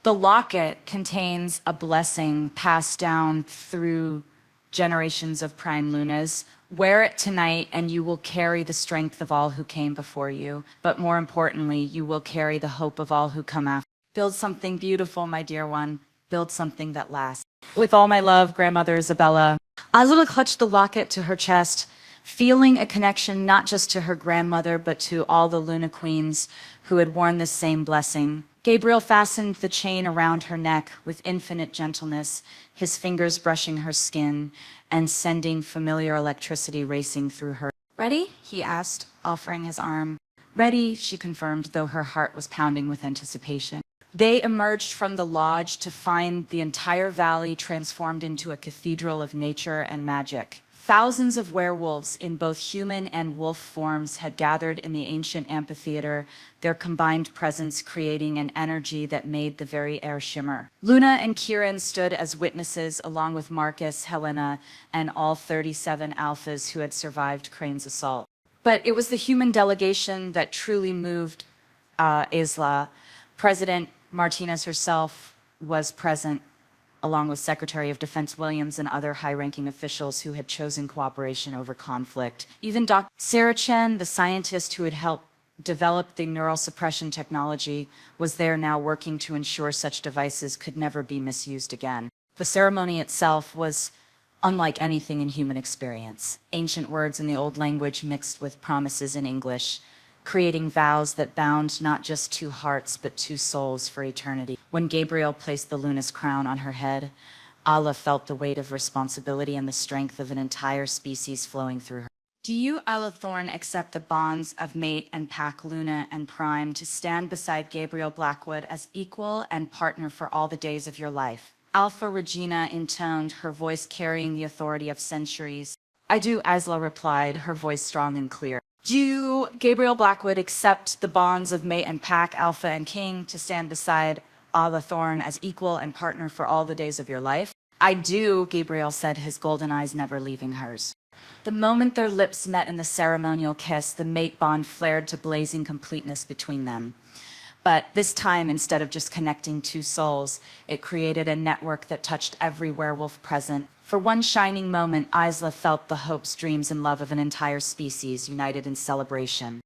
A: The locket contains a blessing passed down through generations of prime Lunas. Wear it tonight and you will carry the strength of all who came before you. But more importantly, you will carry the hope of all who come after. Build something beautiful, my dear one. Build something that lasts. With all my love, Grandmother Isabella. Isla clutched the locket to her chest, feeling a connection not just to her grandmother, but to all the Luna Queens who had worn this same blessing. Gabriel fastened the chain around her neck with infinite gentleness, his fingers brushing her skin and sending familiar electricity racing through her. Ready? He asked, offering his arm. Ready, she confirmed, though her heart was pounding with anticipation. They emerged from the lodge to find the entire valley transformed into a cathedral of nature and magic. Thousands of werewolves in both human and wolf forms had gathered in the ancient amphitheater, their combined presence creating an energy that made the very air shimmer. Luna and Kieran stood as witnesses along with Marcus, Helena, and all 37 alphas who had survived Crane's assault. But it was the human delegation that truly moved Isla. President Martinez herself was present, along with Secretary of Defense Williams and other high-ranking officials who had chosen cooperation over conflict. Even Dr. Sarah Chen, the scientist who had helped develop the neural suppression technology, was there now working to ensure such devices could never be misused again. The ceremony itself was unlike anything in human experience. Ancient words in the old language mixed with promises in English, creating vows that bound not just two hearts but two souls for eternity. When Gabriel placed the Luna's crown on her head, Allah felt the weight of responsibility and the strength of an entire species flowing through her. Do you, Allah Thorne, accept the bonds of mate and pack Luna and Prime to stand beside Gabriel Blackwood as equal and partner for all the days of your life? Alpha Regina intoned, her voice carrying the authority of centuries. I do, Isla replied, her voice strong and clear. Do you, Gabriel Blackwood, accept the bonds of mate and pack, Alpha and King, to stand beside Allah Thorne as equal and partner for all the days of your life? I do, Gabriel said, his golden eyes never leaving hers. The moment their lips met in the ceremonial kiss, the mate bond flared to blazing completeness between them. But this time, instead of just connecting two souls, it created a network that touched every werewolf present. For one shining moment, Isla felt the hopes, dreams, and love of an entire species united in celebration.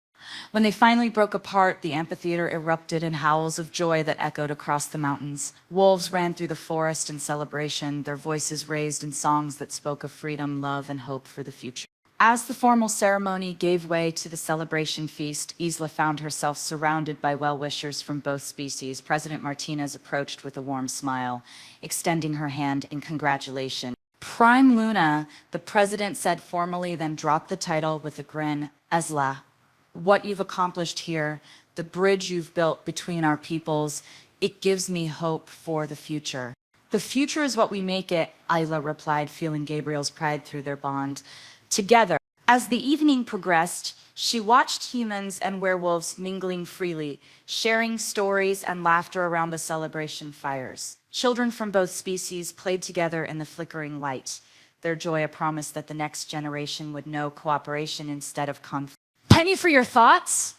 A: When they finally broke apart, the amphitheater erupted in howls of joy that echoed across the mountains. Wolves ran through the forest in celebration, their voices raised in songs that spoke of freedom, love, and hope for the future. As the formal ceremony gave way to the celebration feast, Isla found herself surrounded by well-wishers from both species. President Martinez approached with a warm smile, extending her hand in congratulation. Prime Luna, the president said formally, then dropped the title with a grin. Isla, what you've accomplished here, the bridge you've built between our peoples, it gives me hope for the future. The future is what we make it, Isla replied, feeling Gabriel's pride through their bond. Together, as the evening progressed, she watched humans and werewolves mingling freely, sharing stories and laughter around the celebration fires. Children from both species played together in the flickering light, their joy a promise that the next generation would know cooperation instead of conflict. Penny for your thoughts?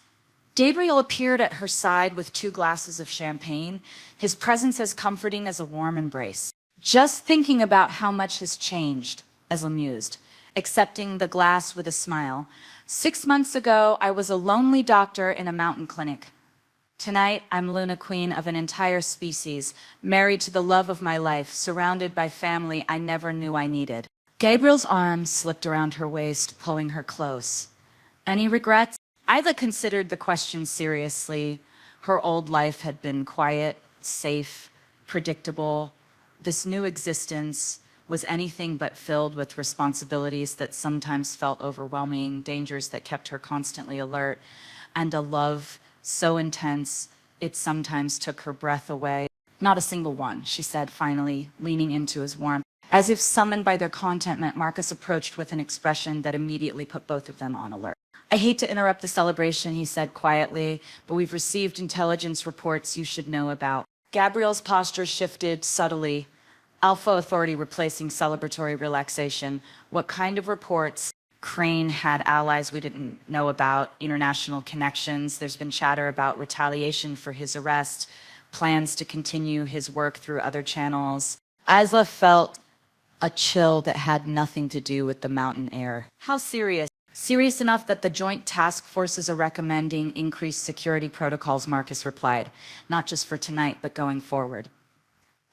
A: Gabriel appeared at her side with 2 glasses of champagne, his presence as comforting as a warm embrace. Just thinking about how much has changed, Isla mused, accepting the glass with a smile. 6 months ago, I was a lonely doctor in a mountain clinic. Tonight, I'm Luna, queen of an entire species, married to the love of my life, surrounded by family I never knew I needed. Gabriel's arms slipped around her waist, pulling her close. Any regrets? Isla considered the question seriously. Her old life had been quiet, safe, predictable. This new existence was anything but filled with responsibilities that sometimes felt overwhelming, dangers that kept her constantly alert, and a love so intense it sometimes took her breath away. Not a single one, she said finally, leaning into his warmth. As if summoned by their contentment, Marcus approached with an expression that immediately put both of them on alert. I hate to interrupt the celebration, he said quietly, but we've received intelligence reports you should know about. Gabriel's posture shifted subtly, Alpha authority replacing celebratory relaxation. What kind of reports? Crane had allies we didn't know about, international connections. There's been chatter about retaliation for his arrest, plans to continue his work through other channels. Isla felt a chill that had nothing to do with the mountain air. How serious? Serious enough that the joint task forces are recommending increased security protocols, Marcus replied. Not just for tonight, but going forward.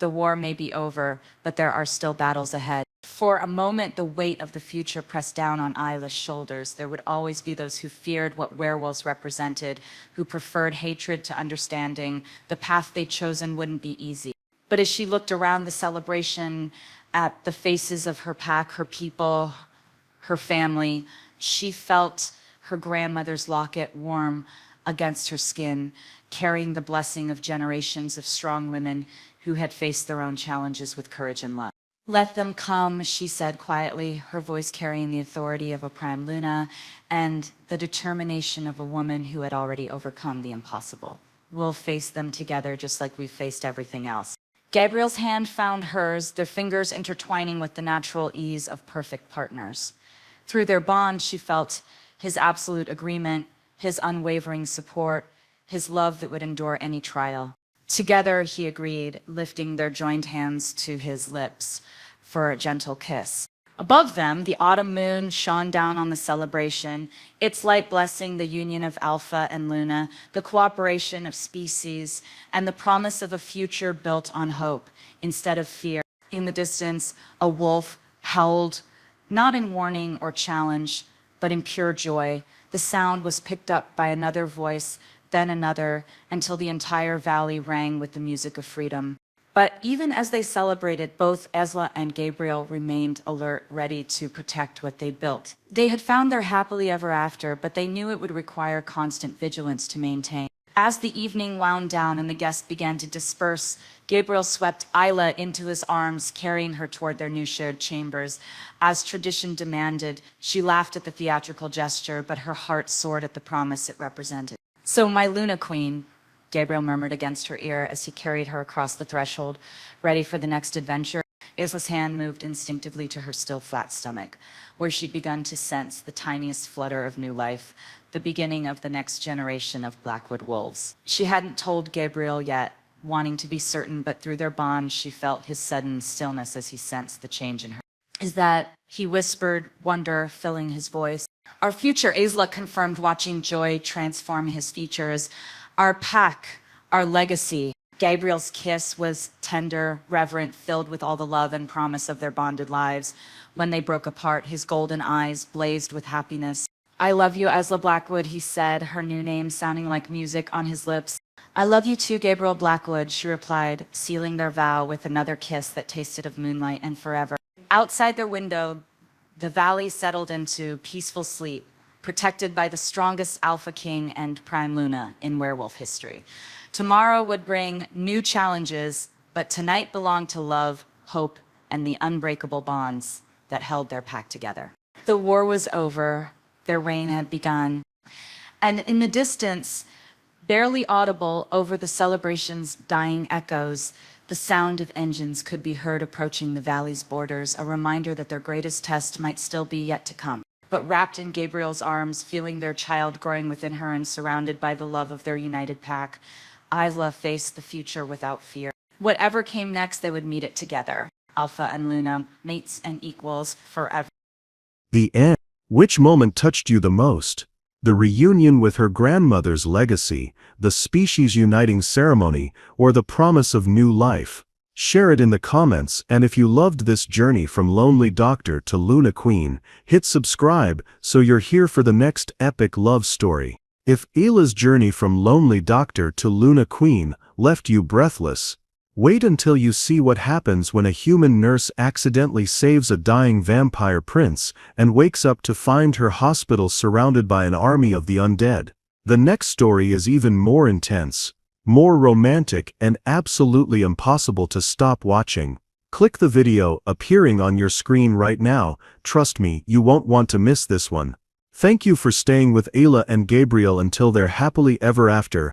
A: The war may be over, but there are still battles ahead. For For a moment, the weight of the future pressed down on Isla's shoulders. There would always be those who feared what werewolves represented, who preferred hatred to understanding. The path they'd chosen wouldn't be easy. But as she looked around the celebration at the faces of her pack, her people, her family, she felt her grandmother's locket warm against her skin, carrying the blessing of generations of strong women who had faced their own challenges with courage and love. Let them come, she said quietly, her voice carrying the authority of a prime luna and the determination of a woman who had already overcome the impossible. We'll face them together just like we've faced everything else. Gabriel's hand found hers, their fingers intertwining with the natural ease of perfect partners. Through their bond, she felt his absolute agreement, his unwavering support, his love that would endure any trial. Together, he agreed, lifting their joined hands to his lips for a gentle kiss. Above them, the autumn moon shone down on the celebration, its light blessing the union of Alpha and Luna, the cooperation of species, and the promise of a future built on hope instead of fear. In the distance, a wolf howled, not in warning or challenge, but in pure joy. The sound was picked up by another voice, then another, until the entire valley rang with the music of freedom. But even as they celebrated, both Isla and Gabriel remained alert, ready to protect what they built. They had found their happily ever after, but they knew it would require constant vigilance to maintain. As the evening wound down and the guests began to disperse, Gabriel swept Isla into his arms, carrying her toward their new shared chambers. As tradition demanded, she laughed at the theatrical gesture, but her heart soared at the promise it represented. "So, my Luna Queen," Gabriel murmured against her ear as he carried her across the threshold, ready for the next adventure. Isla's hand moved instinctively to her still flat stomach, where she'd begun to sense the tiniest flutter of new life, the beginning of the next generation of Blackwood wolves. She hadn't told Gabriel yet, wanting to be certain, but through their bond, she felt his sudden stillness as he sensed the change in her. "Is that," he whispered, wonder filling his voice. "Our future," Isla confirmed, watching joy transform his features. "Our pack, our legacy." Gabriel's kiss was tender, reverent, filled with all the love and promise of their bonded lives. When they broke apart, his golden eyes blazed with happiness. "I love you, Isla Blackwood," he said, her new name sounding like music on his lips. "I love you too, Gabriel Blackwood," she replied, sealing their vow with another kiss that tasted of moonlight and forever. Outside their window, the valley settled into peaceful sleep, protected by the strongest Alpha King and Prime Luna in werewolf history. Tomorrow would bring new challenges, but tonight belonged to love, hope, and the unbreakable bonds that held their pack together. The war was over, their reign had begun, and in the distance, barely audible over the celebration's dying echoes, the sound of engines could be heard approaching the valley's borders, a reminder that their greatest test might still be yet to come. But wrapped in Gabriel's arms, feeling their child growing within her and surrounded by the love of their united pack, Isla faced the future without fear. Whatever came next, they would meet it together. Alpha and Luna, mates and equals forever.
E: The end. Which moment touched you the most? The reunion with her grandmother's legacy, the species uniting ceremony, or the promise of new life? Share it in the comments, and if you loved this journey from Lonely Doctor to Luna Queen, hit subscribe so you're here for the next epic love story. If Isla's journey from Lonely Doctor to Luna Queen left you breathless, wait until you see what happens when a human nurse accidentally saves a dying vampire prince and wakes up to find her hospital surrounded by an army of the undead. The next story is even more intense, more romantic, and absolutely impossible to stop watching. Click the video appearing on your screen right now. Trust me, you won't want to miss this one. Thank you for staying with Isla and Gabriel until their happily ever after.